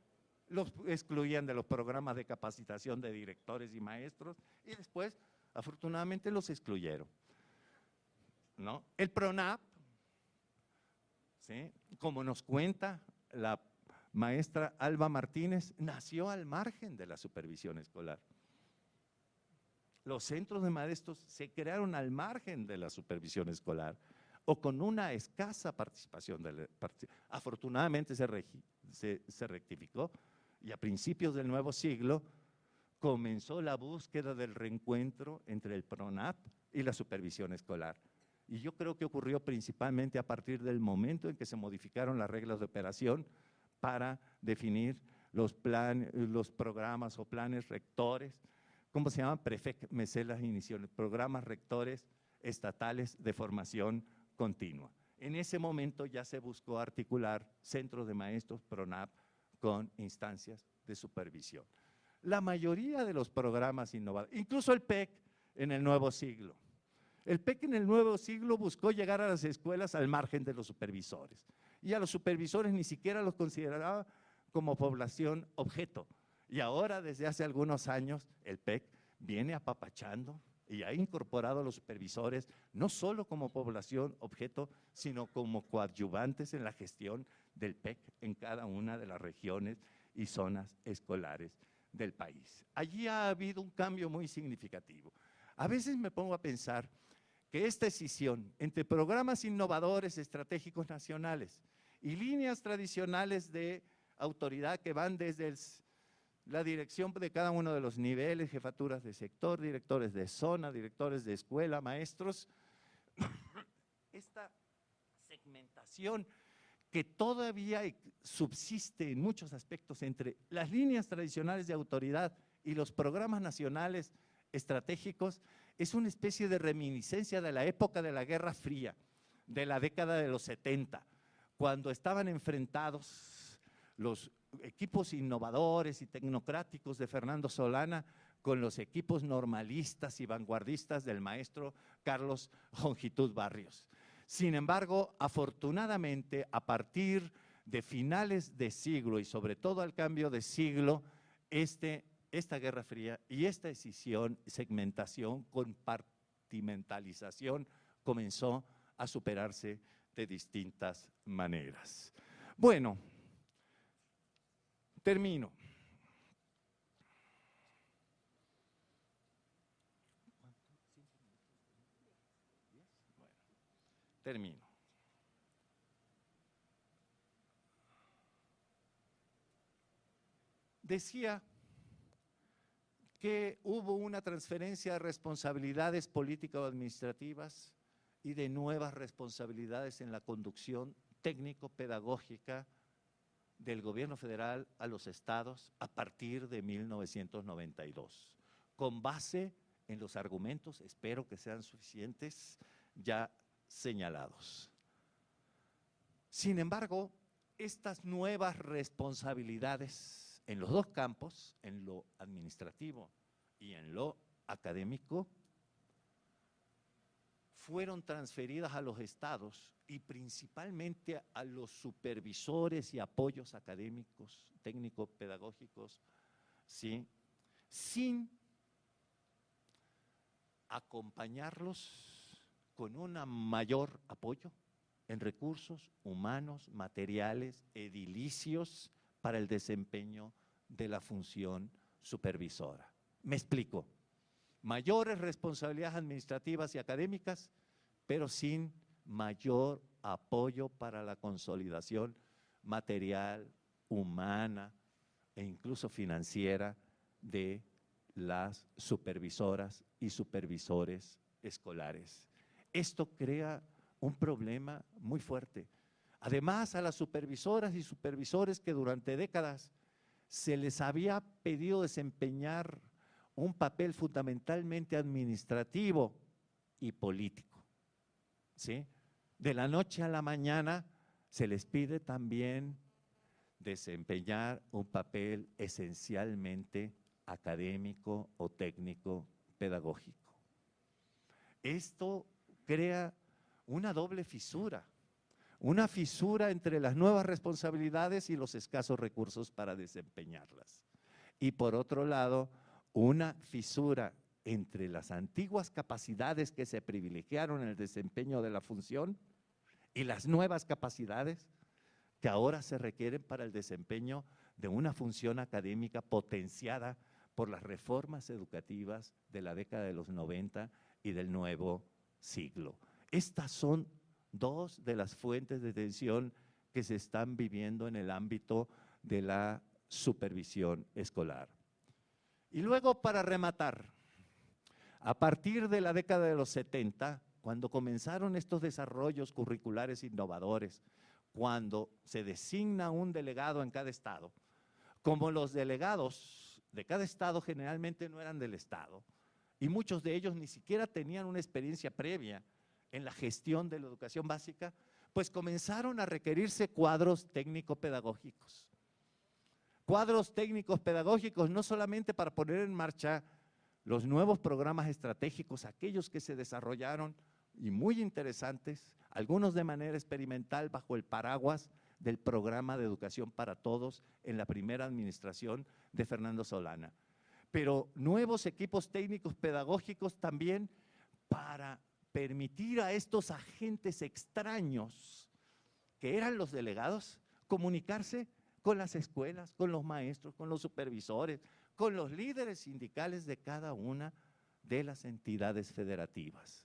los excluían de los programas de capacitación de directores y maestros, y después, afortunadamente, los excluyeron, ¿no? El PRONAP, ¿sí?, como nos cuenta la maestra Alba Martínez, nació al margen de la supervisión escolar. Los centros de maestros se crearon al margen de la supervisión escolar o con una escasa participación. Afortunadamente se rectificó y a principios del nuevo siglo comenzó la búsqueda del reencuentro entre el PRONAP y la supervisión escolar. Y yo creo que ocurrió principalmente a partir del momento en que se modificaron las reglas de operación para definir los programas o planes rectores, ¿cómo se llaman? Me sé las iniciales, programas rectores estatales de formación continua. En ese momento ya se buscó articular centros de maestros PRONAP con instancias de supervisión. La mayoría de los programas innovadores, incluso el PEC en el nuevo siglo. El PEC en el nuevo siglo buscó llegar a las escuelas al margen de los supervisores. Y a los supervisores ni siquiera los consideraba como población objeto. Y ahora, desde hace algunos años, el PEC viene apapachando y ha incorporado a los supervisores no solo como población objeto, sino como coadyuvantes en la gestión del PEC en cada una de las regiones y zonas escolares del país. Allí ha habido un cambio muy significativo. A veces me pongo a pensar que esta escisión entre programas innovadores estratégicos nacionales y líneas tradicionales de autoridad que van desde la dirección de cada uno de los niveles, jefaturas de sector, directores de zona, directores de escuela, maestros, esta segmentación que todavía subsiste en muchos aspectos entre las líneas tradicionales de autoridad y los programas nacionales estratégicos, es una especie de reminiscencia de la época de la Guerra Fría, de la década de los 70, cuando estaban enfrentados los equipos innovadores y tecnocráticos de Fernando Solana con los equipos normalistas y vanguardistas del maestro Carlos Longitud Barrios. Sin embargo, afortunadamente, a partir de finales de siglo y sobre todo al cambio de siglo, esta Guerra Fría y esta escisión, segmentación, compartimentalización comenzó a superarse de distintas maneras. Bueno, termino. Termino. Decía que hubo una transferencia de responsabilidades político-administrativas y de nuevas responsabilidades en la conducción técnico-pedagógica del gobierno federal a los estados a partir de 1992, con base en los argumentos, espero que sean suficientes, ya señalados. Sin embargo, estas nuevas responsabilidades en los dos campos, en lo administrativo y en lo académico, fueron transferidas a los estados y principalmente a los supervisores y apoyos académicos, técnico-pedagógicos, ¿sí?, sin acompañarlos con un mayor apoyo en recursos humanos, materiales, edilicios para el desempeño de la función supervisora. Me explico. mayores responsabilidades administrativas y académicas, pero sin mayor apoyo para la consolidación material, humana e incluso financiera de las supervisoras y supervisores escolares. Esto crea un problema muy fuerte. Además, a las supervisoras y supervisores que durante décadas se les había pedido desempeñar un papel fundamentalmente administrativo y político, ¿sí? De la noche a la mañana se les pide también desempeñar un papel esencialmente académico o técnico pedagógico. Esto crea una doble fisura, una fisura entre las nuevas responsabilidades y los escasos recursos para desempeñarlas. Y por otro lado, una fisura entre las antiguas capacidades que se privilegiaron en el desempeño de la función y las nuevas capacidades que ahora se requieren para el desempeño de una función académica potenciada por las reformas educativas de la década de los 90 y del nuevo siglo. Estas son dos de las fuentes de tensión que se están viviendo en el ámbito de la supervisión escolar. Y luego, para rematar, a partir de la década de los 70, cuando comenzaron estos desarrollos curriculares innovadores, cuando se designa un delegado en cada estado, como los delegados de cada estado generalmente no eran del estado, y muchos de ellos ni siquiera tenían una experiencia previa en la gestión de la educación básica, pues comenzaron a requerirse cuadros técnico-pedagógicos. Cuadros técnicos pedagógicos no solamente para poner en marcha los nuevos programas estratégicos, aquellos que se desarrollaron y muy interesantes, algunos de manera experimental bajo el paraguas del programa de educación para todos en la primera administración de Fernando Solana, pero nuevos equipos técnicos pedagógicos también para permitir a estos agentes extraños que eran los delegados comunicarse con las escuelas, con los maestros, con los supervisores, con los líderes sindicales de cada una de las entidades federativas.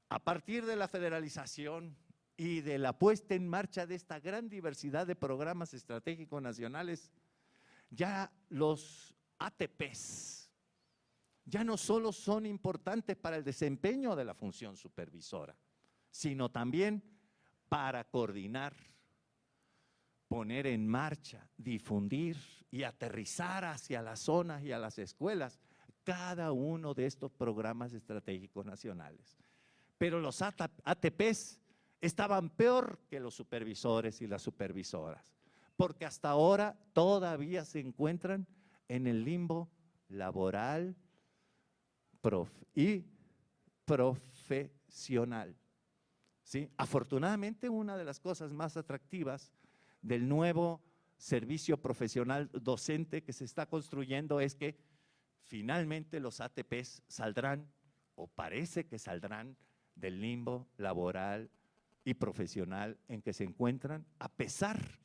A partir de la federalización y de la puesta en marcha de esta gran diversidad de programas estratégicos nacionales, ya los ATPs ya no solo son importantes para el desempeño de la función supervisora, sino también para coordinar, poner en marcha, difundir y aterrizar hacia las zonas y a las escuelas cada uno de estos programas estratégicos nacionales. Pero los ATPs estaban peor que los supervisores y las supervisoras, porque hasta ahora todavía se encuentran en el limbo laboral y profesional. ¿Sí? Afortunadamente, una de las cosas más atractivas del nuevo servicio profesional docente que se está construyendo es que finalmente los ATPs saldrán, o parece que saldrán, del limbo laboral y profesional en que se encuentran, a pesar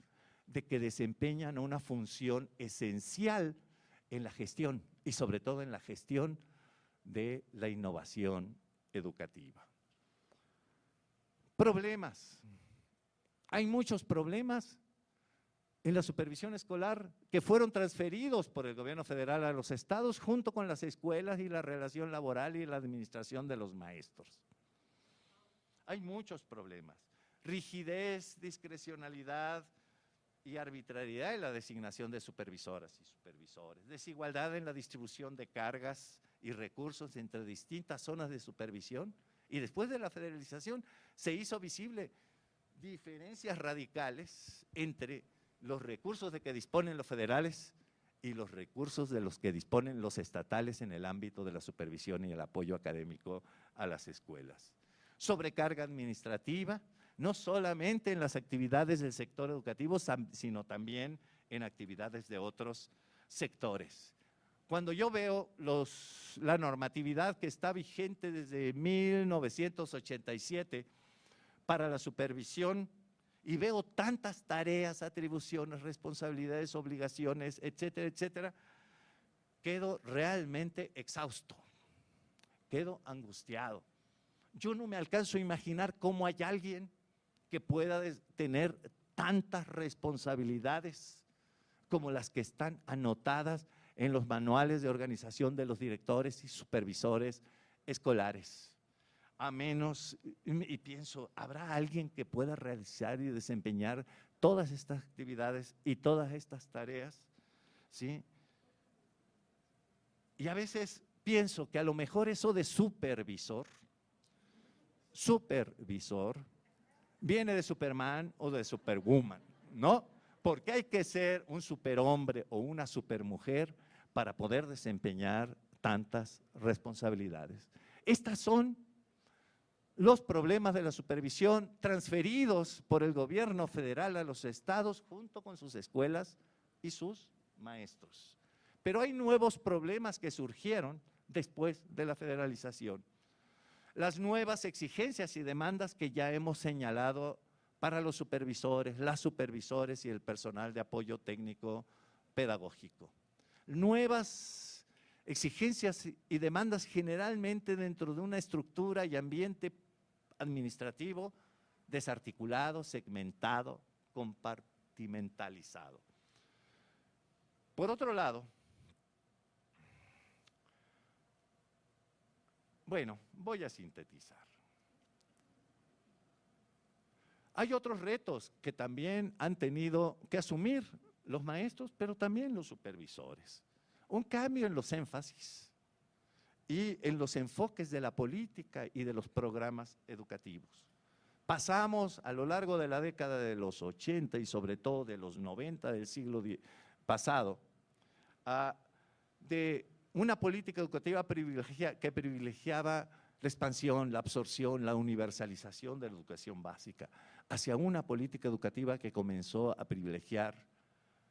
de que desempeñan una función esencial en la gestión y sobre todo en la gestión de la innovación educativa. Problemas. Hay muchos problemas en la supervisión escolar que fueron transferidos por el gobierno federal a los estados junto con las escuelas y la relación laboral y la administración de los maestros. Hay muchos problemas. Rigidez, discrecionalidad y arbitrariedad en la designación de supervisoras y supervisores. Desigualdad en la distribución de cargas y recursos entre distintas zonas de supervisión. Y después de la federalización se hizo visible diferencias radicales entre los recursos de que disponen los federales y los recursos de los que disponen los estatales en el ámbito de la supervisión y el apoyo académico a las escuelas. Sobrecarga administrativa, no solamente en las actividades del sector educativo, sino también en actividades de otros sectores. Cuando yo veo la normatividad que está vigente desde 1987 para la supervisión y veo tantas tareas, atribuciones, responsabilidades, obligaciones, etcétera, etcétera, quedo realmente exhausto. quedo angustiado. Yo no me alcanzo a imaginar cómo hay alguien que pueda tener tantas responsabilidades como las que están anotadas en los manuales de organización de los directores y supervisores escolares. A menos, y pienso, ¿habrá alguien que pueda realizar y desempeñar todas estas actividades y todas estas tareas? ¿Sí? Y a veces pienso que a lo mejor eso de supervisor, viene de Superman o de Superwoman, ¿no? Porque hay que ser un superhombre o una supermujer para poder desempeñar tantas responsabilidades. Estas son los problemas de la supervisión transferidos por el gobierno federal a los estados junto con sus escuelas y sus maestros. Pero hay nuevos problemas que surgieron después de la federalización. Las nuevas exigencias y demandas que ya hemos señalado para los supervisores, las supervisores y el personal de apoyo técnico pedagógico. Nuevas exigencias y demandas generalmente dentro de una estructura y ambiente administrativo desarticulado, segmentado, compartimentalizado. Por otro lado, bueno, voy a sintetizar. Hay otros retos que también han tenido que asumir los maestros, pero también los supervisores. Un cambio en los énfasis y en los enfoques de la política y de los programas educativos. Pasamos a lo largo de la década de los 80 y sobre todo de los 90 del siglo pasado de una política educativa que privilegiaba la expansión, la absorción, la universalización de la educación básica, hacia una política educativa que comenzó a privilegiar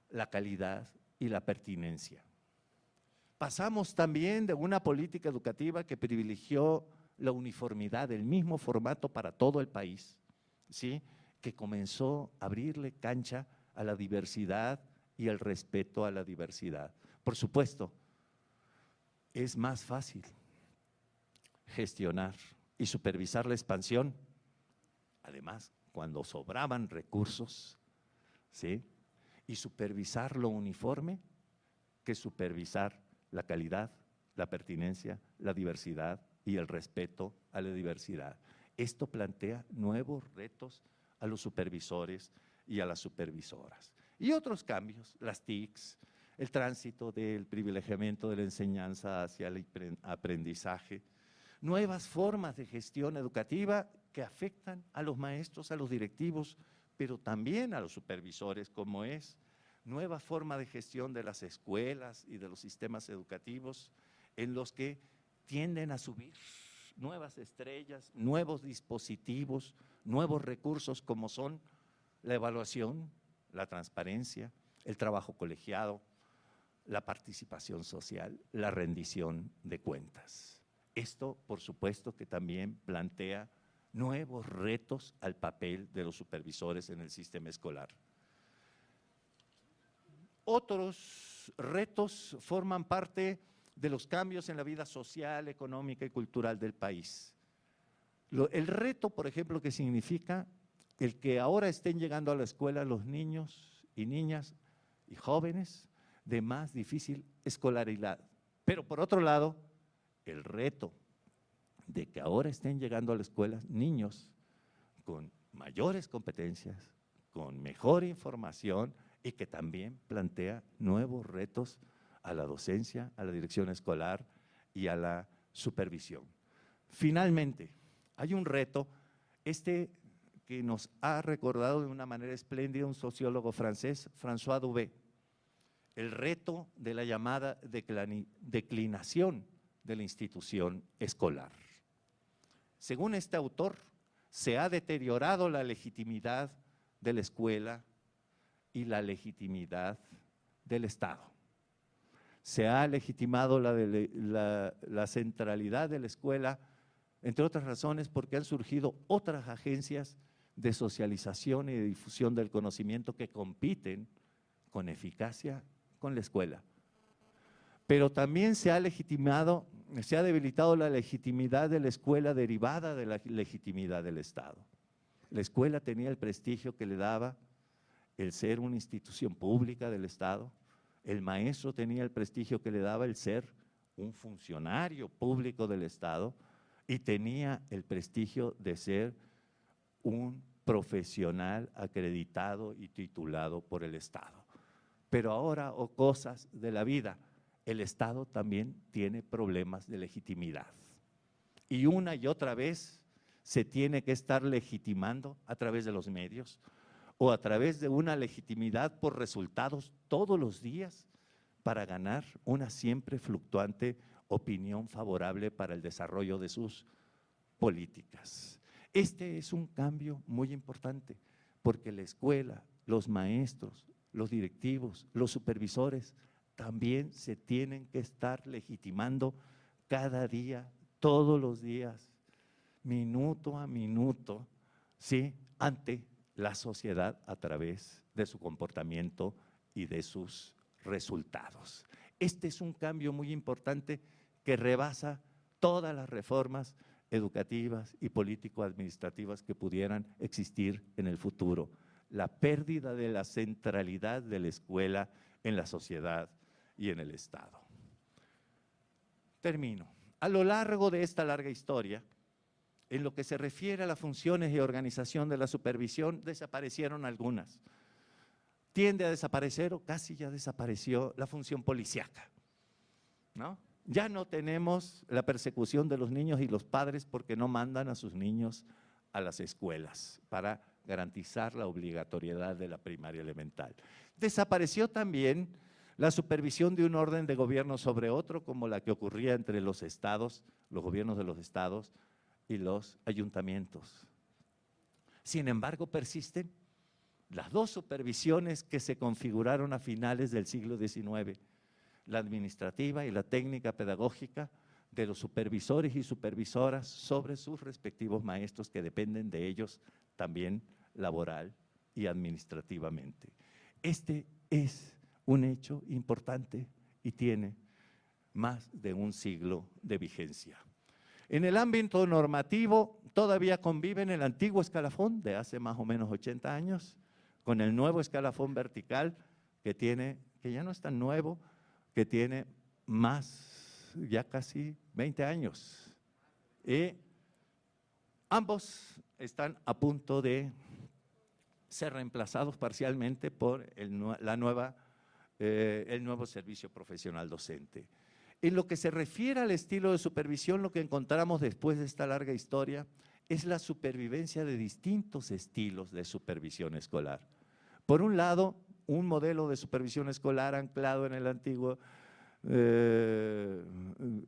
la calidad y la pertinencia. Pasamos también de una política educativa que privilegió la uniformidad, el mismo formato para todo el país, ¿sí? Que comenzó a abrirle cancha a la diversidad y el respeto a la diversidad. Por supuesto, es más fácil gestionar y supervisar la expansión, además, cuando sobraban recursos, ¿sí? Y supervisar lo uniforme que supervisar la calidad, la pertinencia, la diversidad y el respeto a la diversidad. Esto plantea nuevos retos a los supervisores y a las supervisoras. Y otros cambios, las TICs, el tránsito del privilegiamiento de la enseñanza hacia el aprendizaje, nuevas formas de gestión educativa que afectan a los maestros, a los directivos, pero también a los supervisores, como es nueva forma de gestión de las escuelas y de los sistemas educativos, en los que tienden a subir nuevas estrellas, nuevos dispositivos, nuevos recursos como son la evaluación, la transparencia, el trabajo colegiado, la participación social, la rendición de cuentas. Esto, por supuesto, que también plantea nuevos retos al papel de los supervisores en el sistema escolar. Otros retos forman parte de los cambios en la vida social, económica y cultural del país. El reto, por ejemplo, que significa el que ahora estén llegando a la escuela los niños y niñas y jóvenes de más difícil escolaridad. Pero por otro lado, el reto de que ahora estén llegando a la escuela niños con mayores competencias, con mejor información y que también plantea nuevos retos a la docencia, a la dirección escolar y a la supervisión. Finalmente, hay un reto, que nos ha recordado de una manera espléndida un sociólogo francés, François Dubé, el reto de la llamada declinación de la institución escolar. Según este autor, se ha deteriorado la legitimidad de la escuela y la legitimidad del Estado. Se ha legitimado la centralidad de la escuela, entre otras razones porque han surgido otras agencias de socialización y de difusión del conocimiento que compiten con eficacia con la escuela. Pero también se ha legitimado se ha debilitado la legitimidad de la escuela derivada de la legitimidad del Estado. La escuela tenía el prestigio que le daba el ser una institución pública del Estado. El maestro tenía el prestigio que le daba el ser un funcionario público del Estado y tenía el prestigio de ser un profesional acreditado y titulado por el Estado. Pero ahora, cosas de la vida, el Estado también tiene problemas de legitimidad. Y una y otra vez se tiene que estar legitimando a través de los medios o a través de una legitimidad por resultados todos los días para ganar una siempre fluctuante opinión favorable para el desarrollo de sus políticas. Este es un cambio muy importante porque la escuela, los maestros, los directivos, los supervisores también se tienen que estar legitimando cada día, todos los días, minuto a minuto, ¿sí?, ante la sociedad a través de su comportamiento y de sus resultados. Este es un cambio muy importante que rebasa todas las reformas educativas y político-administrativas que pudieran existir en el futuro. La pérdida de la centralidad de la escuela en la sociedad y en el Estado. Termino. A lo largo de esta larga historia, en lo que se refiere a las funciones y organización de la supervisión, desaparecieron algunas. Tiende a desaparecer o casi ya desapareció la función policíaca, ¿no? Ya no tenemos la persecución de los niños y los padres porque no mandan a sus niños a las escuelas para garantizar la obligatoriedad de la primaria elemental. Desapareció también la supervisión de un orden de gobierno sobre otro, como la que ocurría entre los estados, los gobiernos de los estados y los ayuntamientos. Sin embargo, persisten las dos supervisiones que se configuraron a finales del siglo XIX, la administrativa y la técnica pedagógica de los supervisores y supervisoras sobre sus respectivos maestros que dependen de ellos también laboral y administrativamente. Este es un hecho importante y tiene más de un siglo de vigencia. En el ámbito normativo todavía conviven el antiguo escalafón de hace más o menos 80 años con el nuevo escalafón vertical que ya no es tan nuevo, que tiene ya casi 20 años. Y ambos están a punto de ser reemplazados parcialmente por el nuevo servicio profesional docente. En lo que se refiere al estilo de supervisión, lo que encontramos después de esta larga historia es la supervivencia de distintos estilos de supervisión escolar. Por un lado, un modelo de supervisión escolar anclado en el antiguo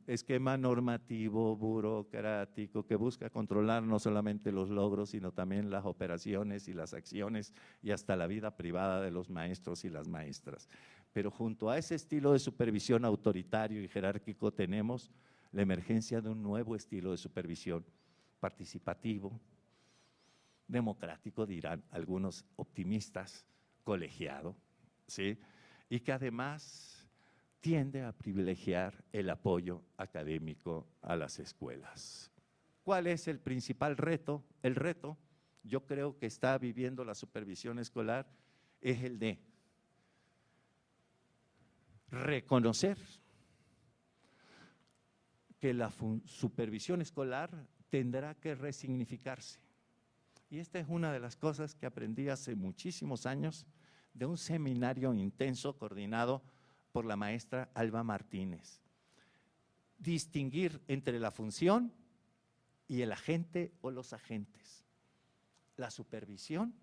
esquema normativo, burocrático, que busca controlar no solamente los logros, sino también las operaciones y las acciones y hasta la vida privada de los maestros y las maestras. Pero junto a ese estilo de supervisión autoritario y jerárquico tenemos la emergencia de un nuevo estilo de supervisión participativo, democrático, dirán algunos optimistas, colegiado, ¿sí?, y que además tiende a privilegiar el apoyo académico a las escuelas. ¿Cuál es el principal reto? El reto, yo creo que está viviendo la supervisión escolar, es el de reconocer que la supervisión escolar tendrá que resignificarse. Y esta es una de las cosas que aprendí hace muchísimos años de un seminario intenso coordinado por la maestra Alba Martínez. Distinguir entre la función y el agente o los agentes, la supervisión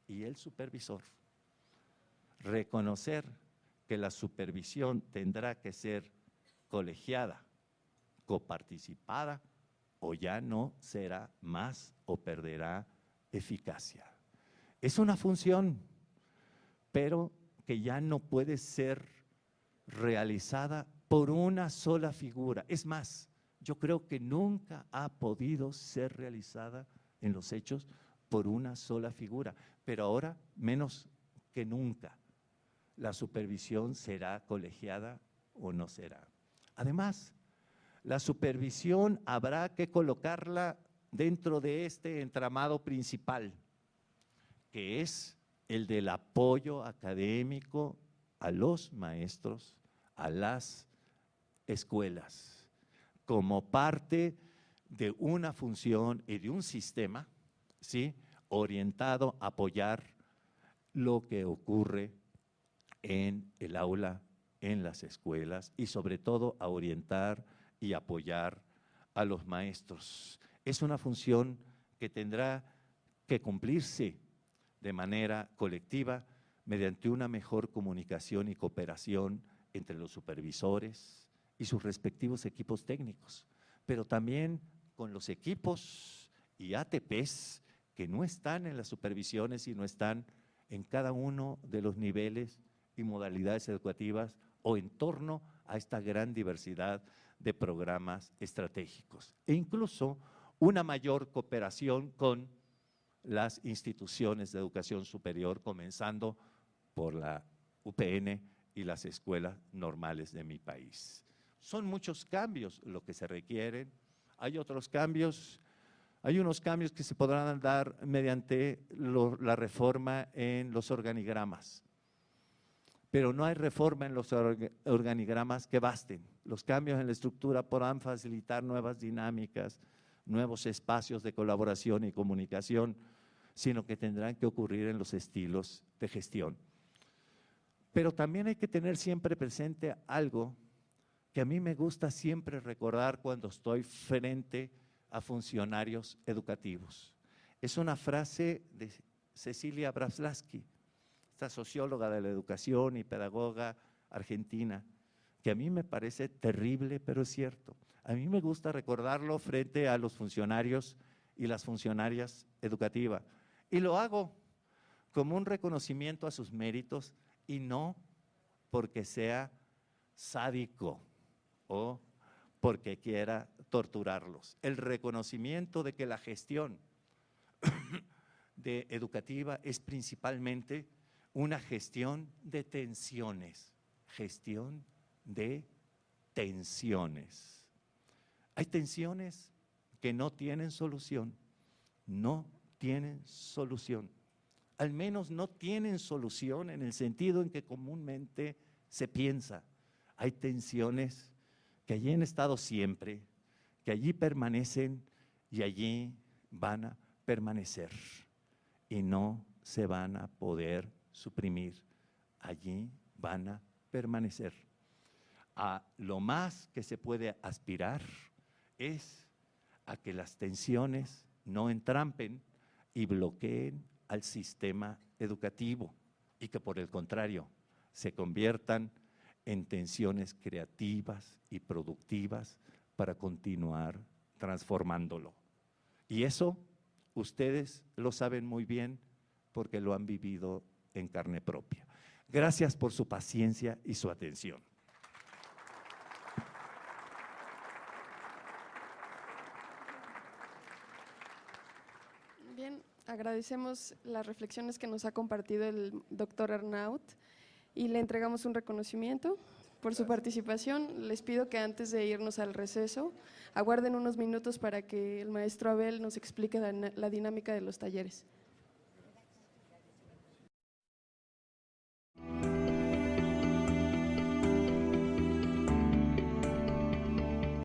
y el supervisor. Reconocer que la supervisión tendrá que ser colegiada, coparticipada, o ya no será más o perderá eficacia. Es una función, pero que ya no puede ser realizada por una sola figura. Es más, yo creo que nunca ha podido ser realizada en los hechos por una sola figura, pero ahora menos que nunca la supervisión será colegiada o no será. Además, La supervisión habrá que colocarla dentro de este entramado principal, que es el del apoyo académico a los maestros, a las escuelas, como parte de una función y de un sistema, ¿sí?, orientado a apoyar lo que ocurre en el aula, en las escuelas, y sobre todo a orientar y apoyar a los maestros. Es una función que tendrá que cumplirse de manera colectiva mediante una mejor comunicación y cooperación entre los supervisores y sus respectivos equipos técnicos, pero también con los equipos y ATPs que no están en las supervisiones y no están en cada uno de los niveles y modalidades educativas o en torno a esta gran diversidad de programas estratégicos. E incluso una mayor cooperación con las instituciones de educación superior, comenzando por la UPN y las escuelas normales de mi país. Son muchos cambios lo que se requieren. Hay otros cambios, hay unos cambios que se podrán dar mediante la reforma en los organigramas, pero no hay reforma en los organigramas que basten. Los cambios en la estructura podrán facilitar nuevas dinámicas, nuevos espacios de colaboración y comunicación, sino que tendrán que ocurrir en los estilos de gestión. Pero también hay que tener siempre presente algo que a mí me gusta siempre recordar cuando estoy frente a funcionarios educativos. Es una frase de Cecilia Braslavsky, esta socióloga de la educación y pedagoga argentina, que a mí me parece terrible, pero es cierto. A mí me gusta recordarlo frente a los funcionarios y las funcionarias educativas. Y lo hago como un reconocimiento a sus méritos y no porque sea sádico o porque quiera torturarlos. El reconocimiento de que la gestión educativa es principalmente una gestión de tensiones, gestión de tensiones. Hay tensiones que no tienen solución, no tienen solución. Al menos no tienen solución en el sentido en que comúnmente se piensa. Hay tensiones que allí han estado siempre, que allí permanecen y allí van a permanecer y no se van a poder suprimir, allí van a permanecer. A lo más que se puede aspirar es a que las tensiones no entrampen y bloqueen al sistema educativo y que por el contrario se conviertan en tensiones creativas y productivas para continuar transformándolo. Y eso ustedes lo saben muy bien porque lo han vivido en carne propia. Gracias por su paciencia y su atención. Bien, agradecemos las reflexiones que nos ha compartido el doctor Arnaut y le entregamos un reconocimiento por su participación. Les pido que antes de irnos al receso, aguarden unos minutos para que el maestro Abel nos explique la dinámica de los talleres.